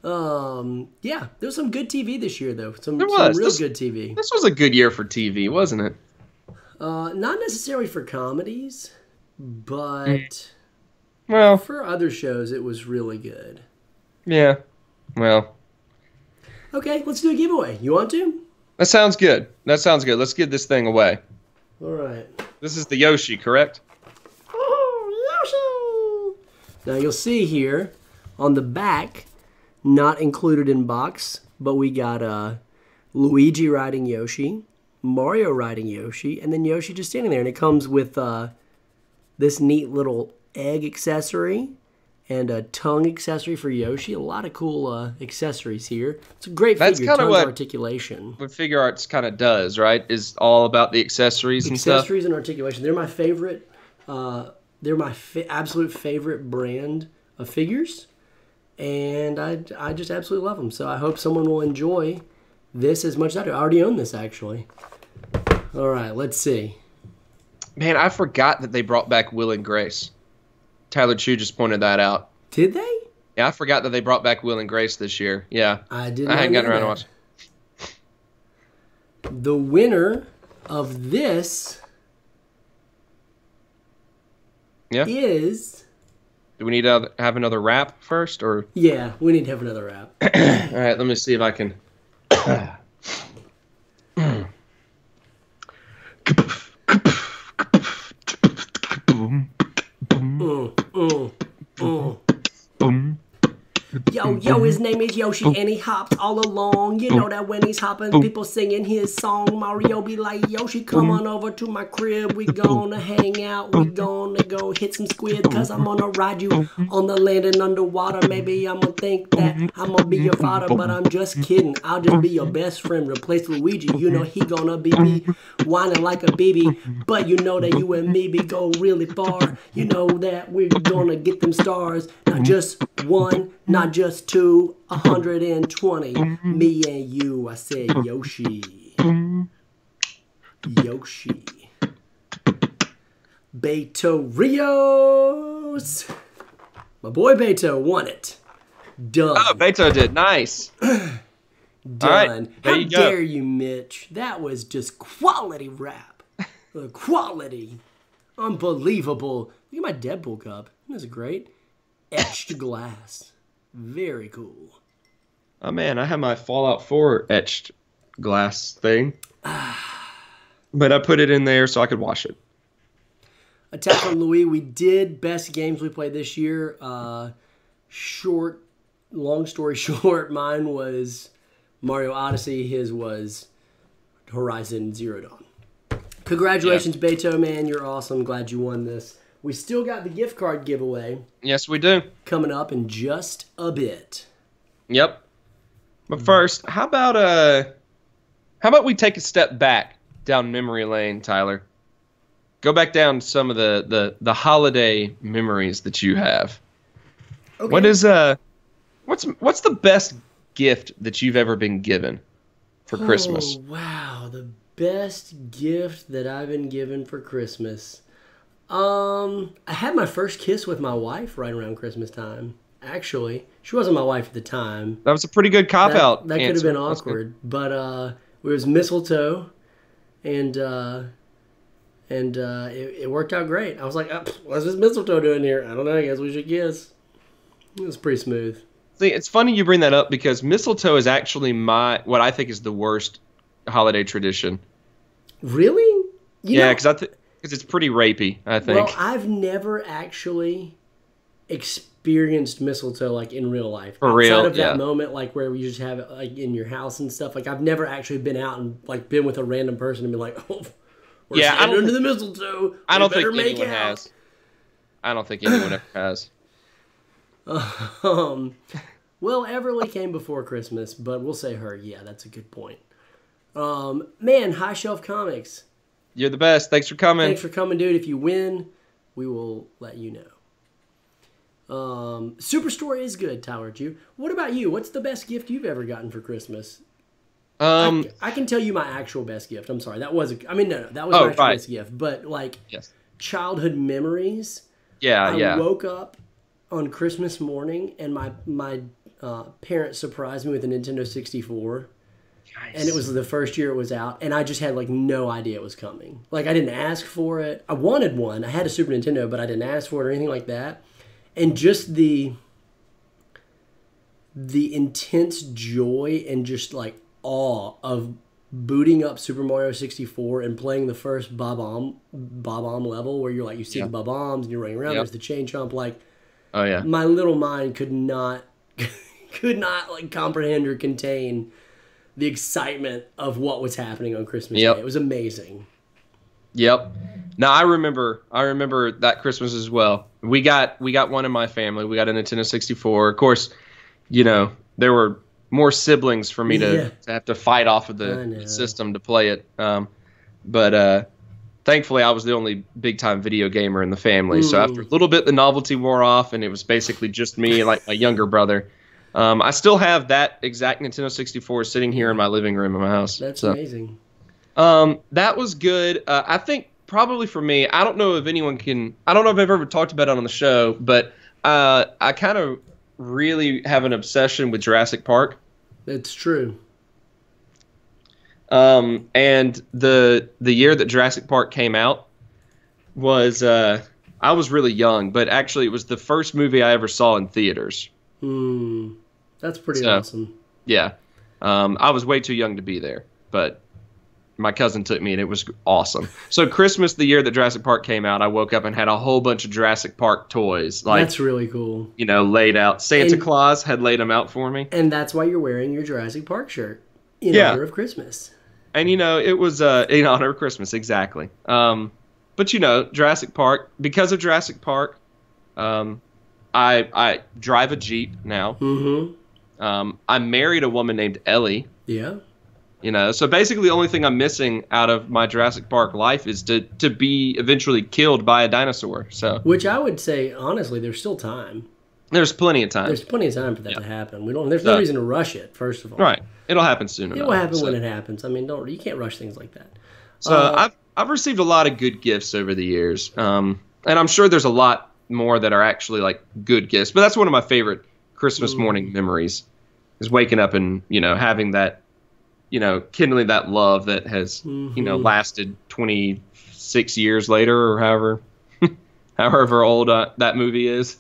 Yeah, there was some good TV this year, though. Some real good TV. This was a good year for TV, wasn't it? Not necessarily for comedies, but for other shows, it was really good. Yeah. Well. Okay, let's do a giveaway. You want to? That sounds good. Let's give this thing away. All right. This is the Yoshi, correct? Oh, Yoshi! Now you'll see here on the back, not included in box, but we got Luigi riding Yoshi, Mario riding Yoshi, and then Yoshi just standing there. And it comes with this neat little egg accessory and a tongue accessory for Yoshi. A lot of cool accessories here. It's a great figure. That's kind of what articulation. What Figure Arts kind of does, right? Is all about the accessories and stuff. Accessories and articulation. They're my favorite. They're my absolute favorite brand of figures, and I just absolutely love them. So I hope someone will enjoy this as much as I do. I already own this, actually. All right, let's see. Man, I forgot that they brought back Will and Grace. Tyler Chu just pointed that out. Did they? Yeah, I forgot that they brought back Will and Grace this year. Yeah. I hadn't gotten around to watching. The winner of this is... Do we need to have another rap first, or? Yeah, we need to have another rap. All right, let me see if I can. Yo, his name is Yoshi and he hops all along. You know that when he's hopping, people singing his song. Mario be like, Yoshi, come on over to my crib. We gonna hang out. We gonna go hit some squid. Cause I'm gonna ride you on the land and underwater. Maybe I'm gonna think that I'm gonna be your father, but I'm just kidding. I'll just be your best friend. Replace Luigi. You know he gonna be me whining like a baby. But you know that you and me be go really far. You know that we're gonna get them stars. Not just one, not just 2, 120. Me and you, I said Yoshi. Yoshi. Beto Rios. My boy Beto won it. Done. Oh, Beto did. Nice. Done. right, there How you go. dare you, Mitch? That was just quality rap. Quality. Unbelievable. Look at my Deadpool cup. Isn't this great? Etched glass. Very cool. Oh man, I have my Fallout 4 etched glass thing. But I put it in there so I could wash it. Attack on Louis. We did best games we played this year. Long story short, mine was Mario Odyssey. His was Horizon Zero Dawn. Congratulations, Beto, man. You're awesome. Glad you won this. We still got the gift card giveaway Yes, we do. coming up in just a bit. Yep. But first, how about we take a step back down memory lane, Tyler? Go back down some of the holiday memories that you have. Okay. What's the best gift that you've ever been given for Christmas? Oh, wow. The best gift that I've been given for Christmas. I had my first kiss with my wife right around Christmas time. Actually, she wasn't my wife at the time. That was a pretty good cop out. That could have been awkward, but it was mistletoe, and it worked out great. I was like, what's this mistletoe doing here? I don't know. I guess we should kiss. It was pretty smooth. See, it's funny you bring that up because mistletoe is actually what I think is the worst holiday tradition. Really? Yeah, because it's pretty rapey, I think. Well, I've never actually experienced mistletoe like in real life. For real, Outside of that yeah. moment, like where you just have it like in your house and stuff. Like I've never actually been out and like been with a random person and been like, oh, we're standing under the mistletoe. I don't think make anyone out. has. I don't think anyone ever has. Well, Everly came before Christmas, but we'll say her. Yeah, that's a good point. Man, High Shelf Comics. You're the best. Thanks for coming. Thanks for coming, dude. If you win, we will let you know. Superstore is good, Tyler. What about you? What's the best gift you've ever gotten for Christmas? I can tell you my actual best gift. I'm sorry. That was that was my actual best gift. But like childhood memories. I woke up on Christmas morning and my parents surprised me with a Nintendo 64. Nice. And it was the first year it was out, and I just had like no idea it was coming. Like I didn't ask for it. I wanted one. I had a Super Nintendo, but I didn't ask for it or anything like that. And just the intense joy and just like awe of booting up Super Mario 64 and playing the first Bob-omb level where you're like you see the Bob-ombs and you're running around. There's the chain jump. Like, oh yeah, my little mind could not like comprehend or contain the excitement of what was happening on Christmas Day. It was amazing. Yep. Now I remember that Christmas as well. We got one in my family. We got a Nintendo 64. Of course, there were more siblings for me to have to fight off of the system to play it. But thankfully I was the only big time video gamer in the family. So after a little bit the novelty wore off and it was basically just me and like my younger brother. I still have that exact Nintendo 64 sitting here in my living room in my house. That's amazing. That was good. I think probably for me, I don't know if I've ever talked about it on the show, but I kind of really have an obsession with Jurassic Park. It's true. And the year that Jurassic Park came out was, I was really young, but actually it was the first movie I ever saw in theaters. That's pretty awesome. Yeah. I was way too young to be there, but my cousin took me and it was awesome. So Christmas, the year that Jurassic Park came out, I woke up and had a whole bunch of Jurassic Park toys. Like, that's really cool. Laid out. Santa Claus had laid them out for me. And that's why you're wearing your Jurassic Park shirt in honor of Christmas. And, it was in honor of Christmas, exactly. But, Jurassic Park, because of Jurassic Park, I drive a Jeep now. I married a woman named Ellie. Yeah. So basically the only thing I'm missing out of my Jurassic Park life is to be eventually killed by a dinosaur. So, which I would say, honestly, there's still time. There's plenty of time. There's plenty of time for that to happen. There's no reason to rush it, first of all. Right. It'll happen soon enough. It will happen when it happens. I mean, you can't rush things like that. So I've received a lot of good gifts over the years. And I'm sure there's a lot more that are actually like good gifts, but that's one of my favorite Christmas morning memories. Is waking up and, having that, kindling that love that has, lasted 26 years later or however old that movie is.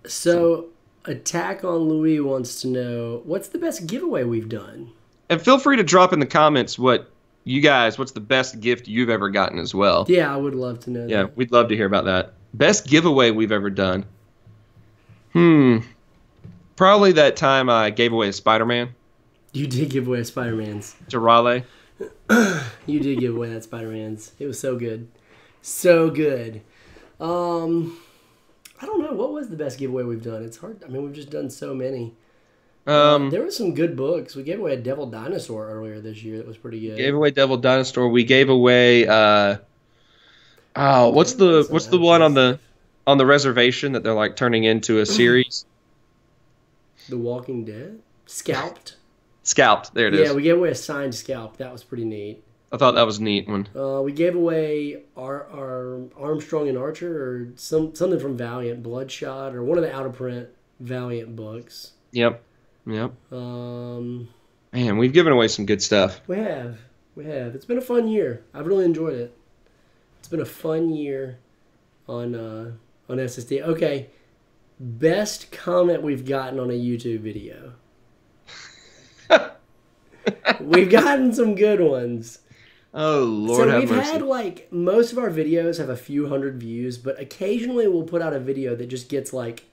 So Attack on Louis wants to know, what's the best giveaway we've done? And feel free to drop in the comments what's the best gift you've ever gotten as well. Yeah, I would love to know that. Yeah, we'd love to hear about that. Best giveaway we've ever done. Probably that time I gave away a Spider-Man. You did give away a Spider-Man's. To Raleigh. You did give away that Spider-Man's. It was so good. So good. I don't know. What was the best giveaway we've done? It's hard. I mean, we've just done so many. There were some good books. We gave away a Devil Dinosaur earlier this year. That was pretty good. Gave away Devil Dinosaur. We gave away. What's the one on the reservation that they're like turning into a series? The Walking Dead? Scalped? Scalped. There it is. Yeah, we gave away a signed Scalp. That was pretty neat. I thought that was a neat one. We gave away our Armstrong and Archer or something from Valiant, Bloodshot, or one of the out-of-print Valiant books. Yep. Man, we've given away some good stuff. We have. It's been a fun year. I've really enjoyed it. It's been a fun year on SSD. Okay, best comment we've gotten on a YouTube video. We've gotten some good ones. Oh, Lord have mercy. So we've had, like, most of our videos have a few hundred views, but occasionally we'll put out a video that just gets, like,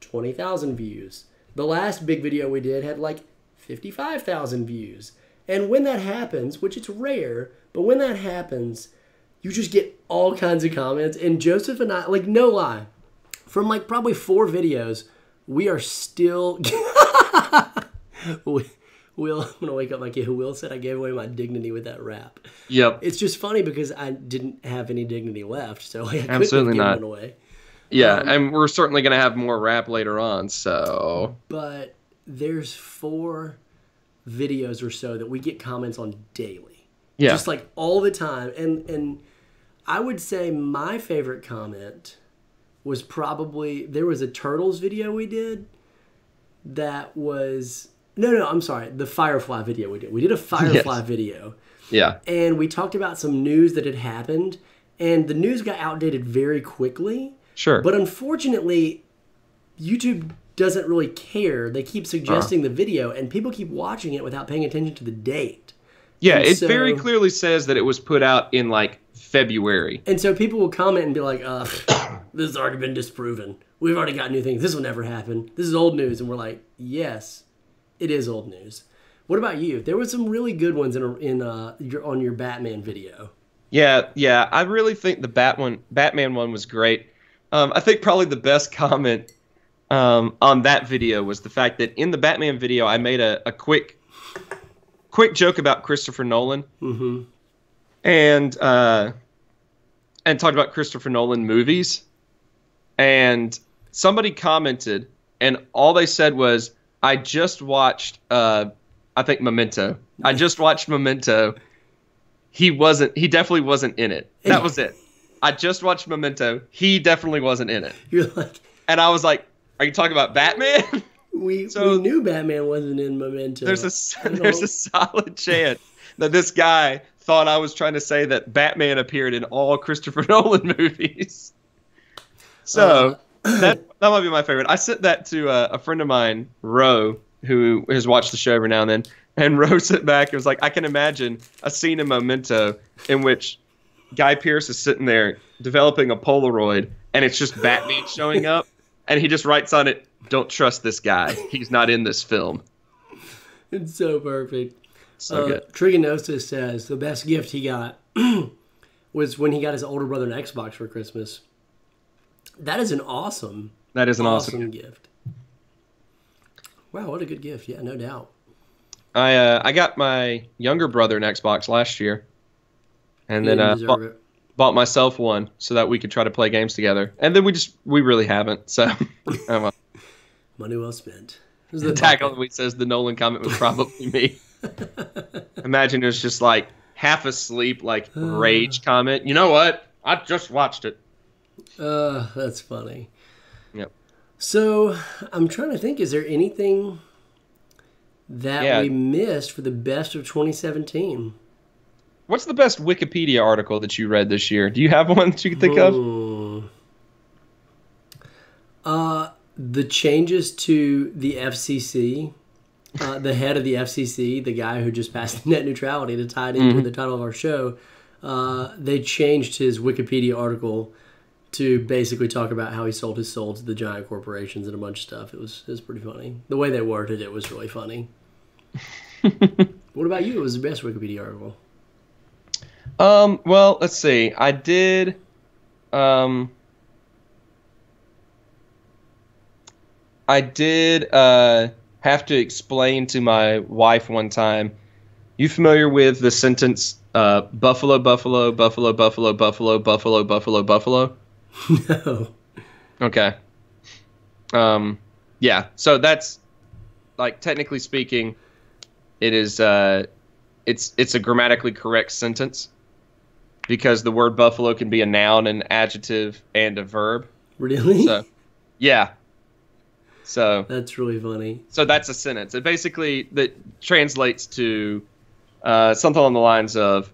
20,000 views. The last big video we did had, like, 55,000 views. And when that happens, which it's rare, but when that happens, you just get all kinds of comments. And Joseph and I, like, no lie, from, like, probably 4 videos, we are still... I'm going to wake up my kid who Will said I gave away my dignity with that rap. Yep. It's just funny because I didn't have any dignity left, so I couldn't Absolutely have given not. it away. Yeah, and we're certainly going to have more rap later on, so... But there's 4 videos or so that we get comments on daily. Yeah. Just like all the time. And I would say my favorite comment was probably... There was a Turtles video we did that was... No, I'm sorry. The Firefly video we did. We did a Firefly video. Yeah. And we talked about some news that had happened. And the news got outdated very quickly. Sure. But unfortunately, YouTube doesn't really care. They keep suggesting the video, and people keep watching it without paying attention to the date. Yeah, and it very clearly says that it was put out in, like, February. And so people will comment and be like, this has already been disproven. We've already got new things. This will never happen. This is old news. And we're like, yes. It is old news. What about you? There were some really good ones on your Batman video. Yeah. I really think the Batman one was great. I think probably the best comment on that video was the fact that in the Batman video, I made a quick joke about Christopher Nolan, and talked about Christopher Nolan movies, and somebody commented, and all they said was, I just watched, I think Memento. I just watched Memento. He definitely wasn't in it. That was it. I just watched Memento. He definitely wasn't in it. You're like... And I was like, are you talking about Batman? We knew Batman wasn't in Memento. There's a solid chance that this guy thought I was trying to say that Batman appeared in all Christopher Nolan movies. So... that might be my favorite. I sent that to a friend of mine, Ro, who has watched the show every now and then. And Ro sent back and was like, I can imagine a scene in Memento in which Guy Pearce is sitting there developing a Polaroid, and it's just Batman showing up, and he just writes on it, don't trust this guy. He's not in this film. It's so perfect. So good. Trigonosis says the best gift he got was when he got his older brother an Xbox for Christmas. That is an awesome gift. Wow, what a good gift. Yeah, no doubt. I got my younger brother an Xbox last year, and then bought myself one so that we could try to play games together. And then we really haven't. So money well spent. The tag on the week says the Nolan comment was probably me. Imagine it was just like half asleep, like rage comment. You know what? I just watched it. That's funny. Yep. So I'm trying to think, is there anything that we missed for the best of 2017? What's the best Wikipedia article that you read this year? Do you have one that you can think of? The changes to the FCC, the head of the FCC, the guy who just passed net neutrality to tie it into the title of our show, they changed his Wikipedia article to basically talk about how he sold his soul to the giant corporations and a bunch of stuff. It was pretty funny. The way they worded it was really funny. What about you? What was the best Wikipedia article? Well, let's see. I did have to explain to my wife one time. You familiar with the sentence buffalo, buffalo, buffalo, buffalo, buffalo, buffalo, buffalo, buffalo? No. Okay. Yeah. So that's like technically speaking, it is it's a grammatically correct sentence because the word buffalo can be a noun, an adjective, and a verb. Really? So, yeah. So that's really funny. So that's a sentence. It basically that translates to something along the lines of.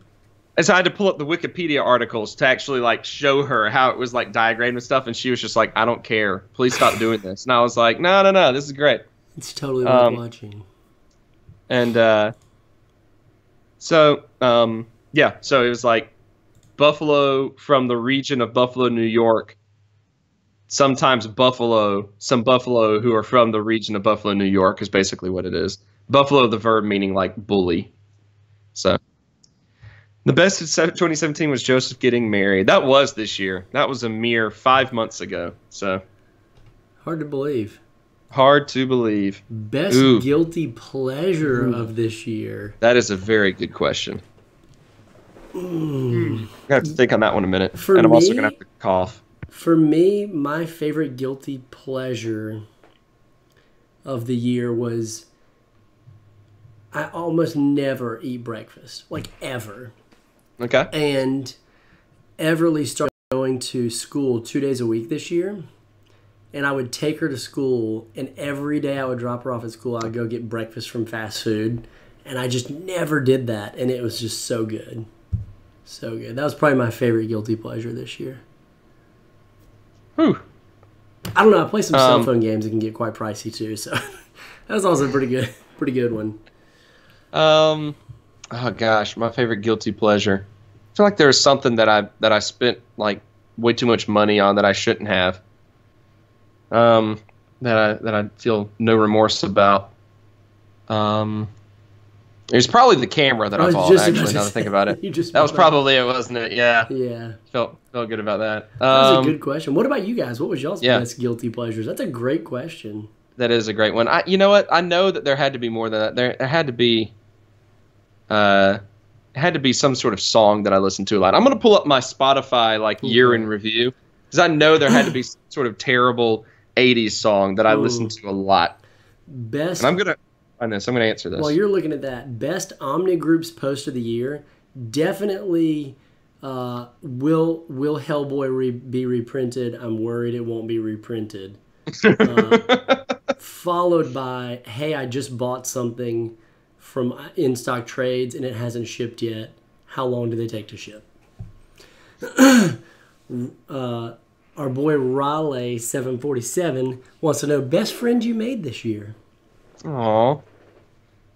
And so I had to pull up the Wikipedia articles to actually like show her how it was like diagrammed and stuff, and she was just like, "I don't care. Please stop doing this." And I was like, "No, this is great. It's totally worth watching." And so it was like Buffalo from the region of Buffalo, New York. Sometimes some Buffalo who are from the region of Buffalo, New York is basically what it is. Buffalo, the verb meaning like bully. So the best of 2017 was Joseph getting married. That was this year. That was a mere 5 months ago. So hard to believe. Hard to believe. Best guilty pleasure of this year. That is a very good question. I have to think on that one a minute. And I'm also going to have to cough. For me, my favorite guilty pleasure of the year was I almost never eat breakfast. Like, ever. Okay. And Everly started going to school 2 days a week this year. And I would take her to school, and every day I would drop her off at school, I would go get breakfast from fast food. And I just never did that, and it was just so good. So good. That was probably my favorite guilty pleasure this year. Whew. I don't know. I play some cell phone games that can get quite pricey too, so that was also a pretty good one. Oh gosh, my favorite guilty pleasure. I feel like there was something that I spent like way too much money on that I shouldn't have. That I feel no remorse about. It was probably the camera that I bought, actually, now that I think about it. That was probably it, wasn't it? Yeah. Yeah. Felt good about that. That was a good question. What about you guys? What was y'all's best guilty pleasures? That's a great question. That is a great one. You know what? I know that there had to be more than that. There had to be some sort of song that I listened to a lot. I'm going to pull up my Spotify year in review because I know there had to be some sort of terrible 80s song that I listened to a lot. Best. And I'm going to answer this. While you're looking at that, best Omni Groups post of the year, definitely will Hellboy be reprinted? I'm worried it won't be reprinted. Followed by, hey, I just bought something from in-stock trades and it hasn't shipped yet. How long do they take to ship? Our boy Raleigh747 wants to know, best friend you made this year. Aww.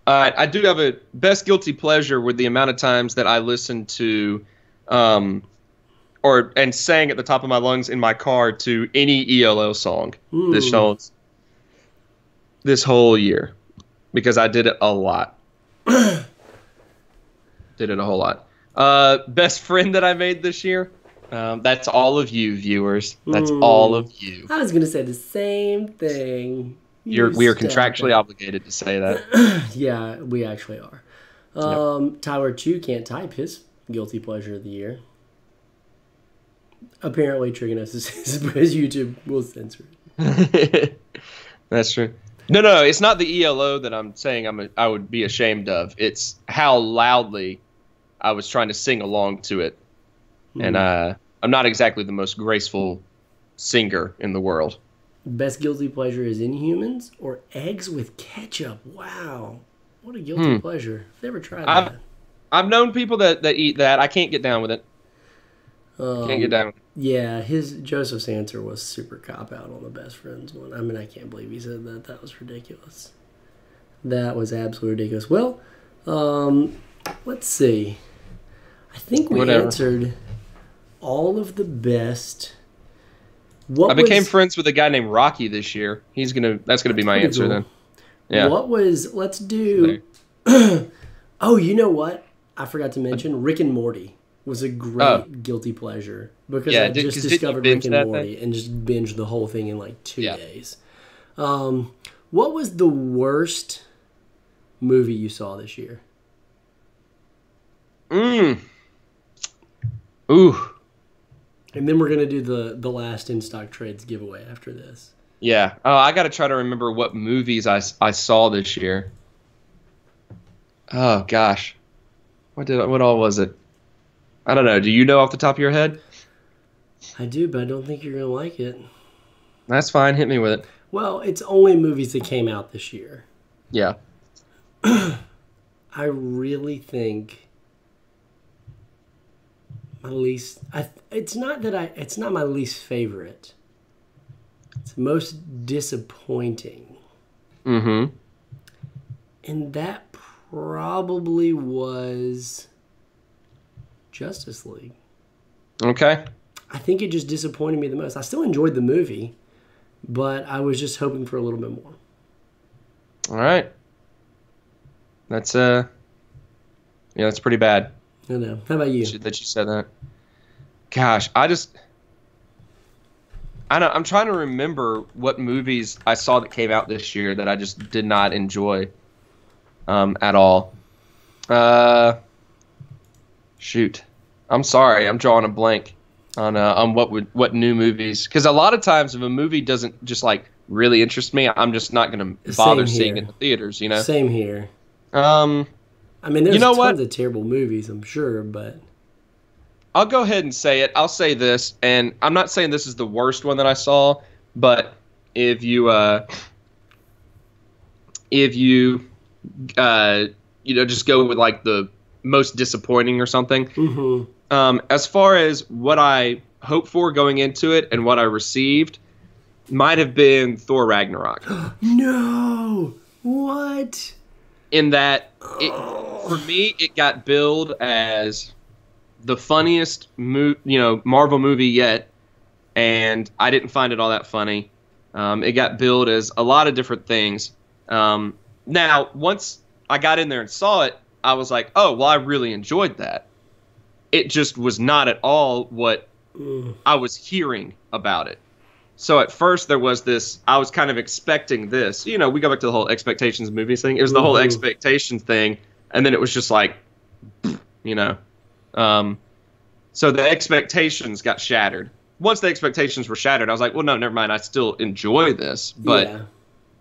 I do have a best guilty pleasure with the amount of times that I listened to and sang at the top of my lungs in my car to any ELO song this whole year, because I did it a lot. Did it a whole lot. Best friend that I made this year? That's all of you viewers. That's all of you. I was going to say the same thing. We are contractually obligated to say that. Yeah, we actually are. Tyler 2 can't type his guilty pleasure of the year. Apparently, Trigonos his YouTube will censor it. That's true. No, it's not the ELO that I'm saying I would be ashamed of. It's how loudly I was trying to sing along to it. And I'm not exactly the most graceful singer in the world. Best guilty pleasure is Inhumans or eggs with ketchup. Wow. What a guilty pleasure. I've never tried that. I've known people that eat that. I can't get down with it. Can't get down with it. Yeah, Joseph's answer was super cop-out on the best friends one. I mean, I can't believe he said that. That was ridiculous. That was absolutely ridiculous. Well, let's see. I think we answered all of the best. I became friends with a guy named Rocky this year. That's gonna be my answer then. Yeah. Let's do oh, you know what? I forgot to mention Rick and Morty was a great guilty pleasure because I just discovered Rick and Morty and just binged the whole thing in like 2 days. What was the worst movie you saw this year? Ooh. And then we're going to do the last in-stock trades giveaway after this. Yeah. Oh, I got to try to remember what movies I saw this year. Oh, gosh. What all was it? I don't know. Do you know off the top of your head? I do, but I don't think you're going to like it. That's fine. Hit me with it. Well, it's only movies that came out this year. Yeah. I really think my least... it's not my least favorite. It's most disappointing. Mm-hmm. And that probably was Justice League. Okay. I think it just disappointed me the most. I still enjoyed the movie, but I was just hoping for a little bit more. All right. That's that's pretty bad. I know. How about you? That you said that. Gosh, I know. I'm trying to remember what movies I saw that came out this year that I just did not enjoy at all. Shoot. I'm sorry. I'm drawing a blank on what new movies, because a lot of times if a movie doesn't just like really interest me, I'm just not going to bother seeing it in the theaters. You know. Same here. I mean, there's tons of terrible movies, I'm sure, but I'll go ahead and say it. I'll say this, and I'm not saying this is the worst one that I saw, but if you just go with like the most disappointing or something. Mm-hmm. As far as what I hoped for going into it and what I received, might have been Thor Ragnarok. No, what? In that, for me, it got billed as the funniest Marvel movie yet, and I didn't find it all that funny. It got billed as a lot of different things. Now, once I got in there and saw it, I was like, oh, well, I really enjoyed that. It just was not at all what I was hearing about it. So at first there was this, I was kind of expecting this. You know, we go back to the whole expectations movies thing. It was the whole expectations thing, and then it was just like, you know. So the expectations got shattered. Once the expectations were shattered, I was like, well, no, never mind. I still enjoy this. But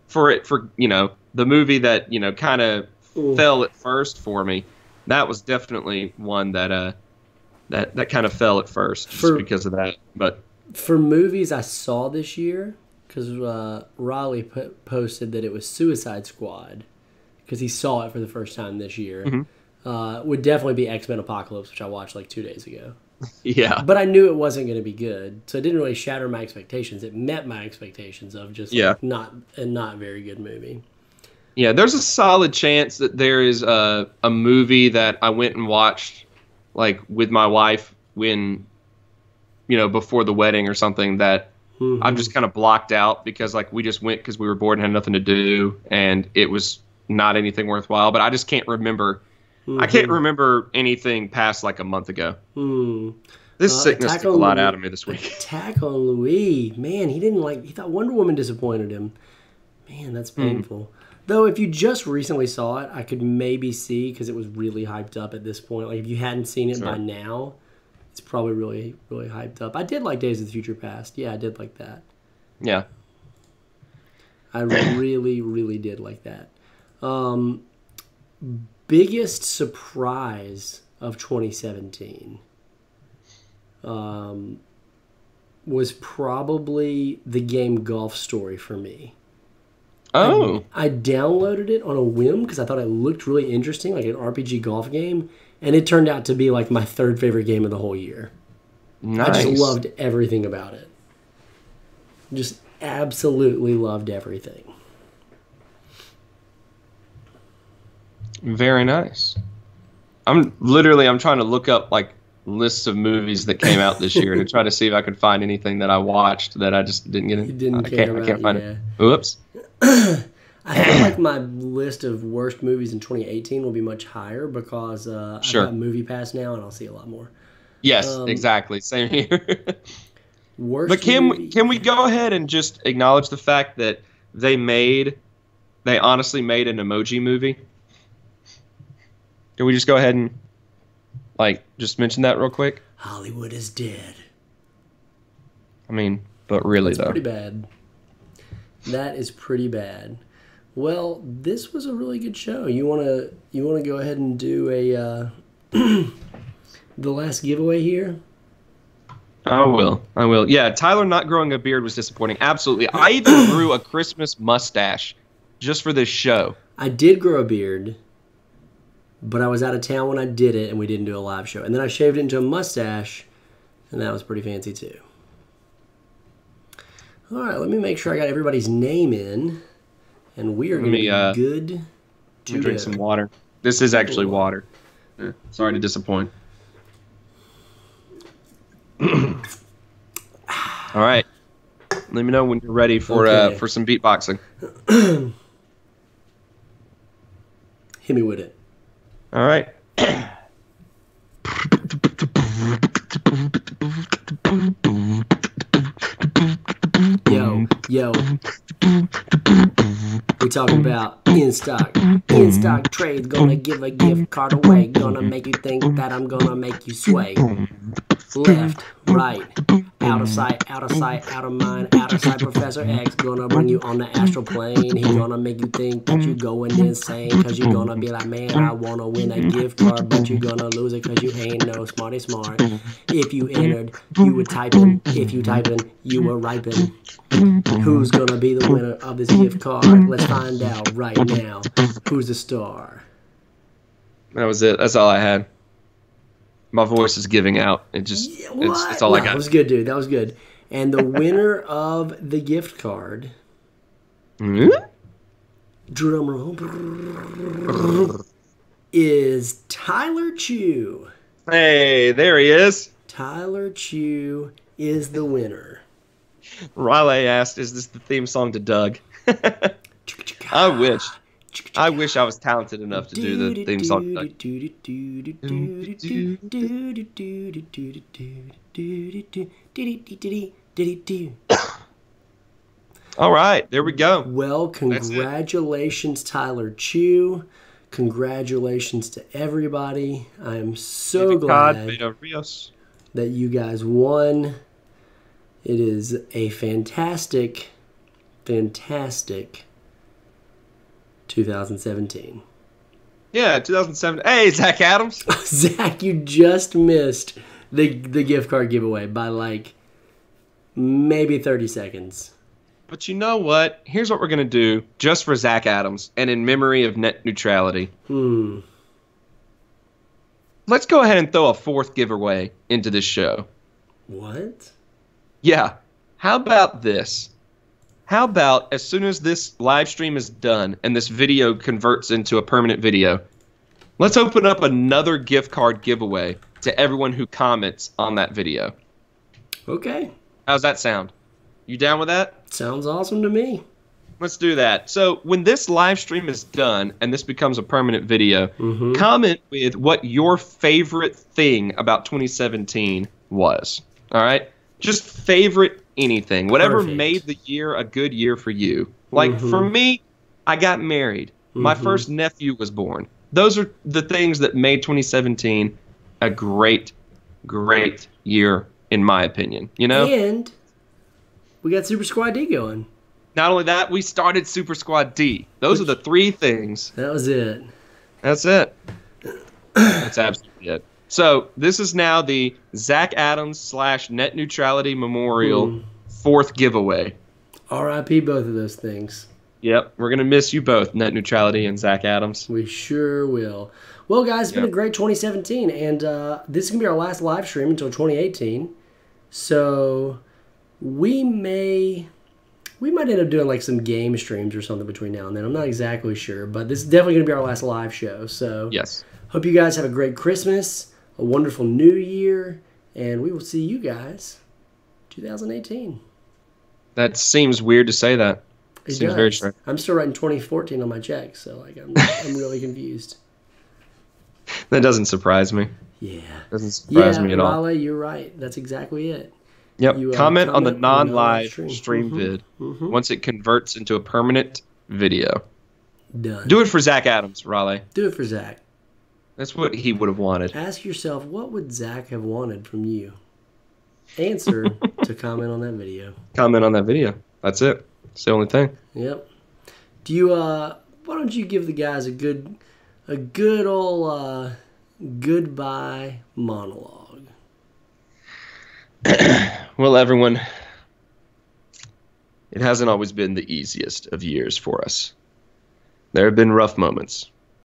for the movie that, kind of fell at first for me, that was definitely one that that kind of fell at first just because of that. But for movies I saw this year, because Raleigh posted that it was Suicide Squad, because he saw it for the first time this year, would definitely be X-Men Apocalypse, which I watched like 2 days ago. Yeah. But I knew it wasn't going to be good, so it didn't really shatter my expectations. It met my expectations of just not a very good movie. Yeah, there's a solid chance that there is a movie that I went and watched like with my wife when, before the wedding or something, that I'm just kind of blocked out because like we just went because we were bored and had nothing to do, and it was not anything worthwhile. But I just can't remember. I can't remember anything past like a month ago. This sickness took a lot out of me this week. Attack on Louis. Man, he thought Wonder Woman disappointed him. Man, that's painful. Though, if you just recently saw it, I could maybe see, because it was really hyped up at this point. Like, if you hadn't seen it by now, it's probably really, really hyped up. I did like Days of the Future Past. Yeah, I did like that. Yeah. I really, really did like that. Biggest surprise of 2017. was probably the game Golf Story for me. Oh. I downloaded it on a whim because I thought it looked really interesting, like an RPG golf game, and it turned out to be like my third favorite game of the whole year. Nice. I just loved everything about it. Just absolutely loved everything. Very nice. I'm trying to look up like lists of movies that came out this year to try to see if I could find anything that I watched that I just didn't get in. You didn't I care about, can't find yeah. it. Oops. I feel like my list of worst movies in 2018 will be much higher because Sure. I've got Movie Pass now and I'll see a lot more. Yes, exactly. Same here. Worst But movie? can we go ahead and just acknowledge the fact that they honestly made an emoji movie? Can we just go ahead and just mention that real quick? Hollywood is dead. I mean, but really That's though. pretty bad. That is pretty bad. Well, this was a really good show. You wanna go ahead and do a the last giveaway here? I will. Yeah, Tyler not growing a beard was disappointing. Absolutely. I even grew a Christmas mustache just for this show. I did grow a beard, but I was out of town when I did it, and we didn't do a live show. And then I shaved it into a mustache, and that was pretty fancy too. All right, let me make sure I got everybody's name in, and we are going to be good to Let me drink some water. This is actually water. Sorry to disappoint. All right. Let me know when you're ready for some beatboxing. Hit me with it. All right. Yo. We talking about in stock trades. Gonna give a gift card away. Gonna make you think that I'm gonna make you sway. Left, right, out of sight, out of mind, out of sight. Professor X gonna bring you on the astral plane. He gonna make you think that you going insane. Cause you gonna be like, man, I wanna win a gift card. But you gonna lose it cause you ain't no smarty smart. If you entered, you were typing. If you typing, you were ripen. Who's gonna be the winner of this gift card? Let's find out right now. Who's the star? That was it. That's all I had. My voice is giving out. It's all I got. That was good, dude. That was good. And the winner of the gift card, drum roll, is Tyler Chew. Hey, there he is. Tyler Chew is the winner. Riley asked, "Is this the theme song to Doug?" I wish I was talented enough to do the theme song to Doug. All right, there we go. Well, congratulations, Tyler Chew. Congratulations to everybody. I am so glad that you guys won. It is a fantastic 2017. Yeah, 2007. Hey, Zach Adams. Zach, you just missed the gift card giveaway by like maybe 30 seconds. But you know what? Here's what we're going to do just for Zach Adams and in memory of net neutrality. Let's go ahead and throw a fourth giveaway into this show. What? Yeah. How about this? How about as soon as this live stream is done and this video converts into a permanent video, let's open up another gift card giveaway to everyone who comments on that video. Okay. How's that sound? You down with that? Sounds awesome to me. Let's do that. So when this live stream is done and this becomes a permanent video, comment with what your favorite thing about 2017 was. All right? Just favorite anything. Whatever made the year a good year for you. Like for me, I got married. My first nephew was born. Those are the things that made 2017 a great, great year, in my opinion. You know? And we got Super Squad D going. Not only that, we started Super Squad D. Those are the three things. That was it. That's it. That's absolutely it. So this is now the Zach Adams / Net Neutrality Memorial 4th giveaway. R.I.P. both of those things. Yep, we're going to miss you both, Net Neutrality and Zach Adams. We sure will. Well, guys, it's been a great 2017, and this is going to be our last live stream until 2018. So we might end up doing like some game streams or something between now and then. I'm not exactly sure, but this is definitely going to be our last live show. So yes, hope you guys have a great Christmas, a wonderful New Year, and we will see you guys 2018. That seems weird to say that. It seems does. very strange. I'm still writing 2014 on my check, so like I'm really confused. That doesn't surprise me. Yeah. Doesn't surprise me at all. Raleigh, you're right. That's exactly it. Yep. You, comment on the non-live stream stream vid once it converts into a permanent video. Done. Do it for Zach Adams, Raleigh. Do it for Zach. That's what he would have wanted. Ask yourself, what would Zach have wanted from you? Answer to comment on that video. Comment on that video. That's it. It's the only thing. Yep. Do you why don't you give the guys a good old goodbye monologue? Well, everyone, it hasn't always been the easiest of years for us. There have been rough moments.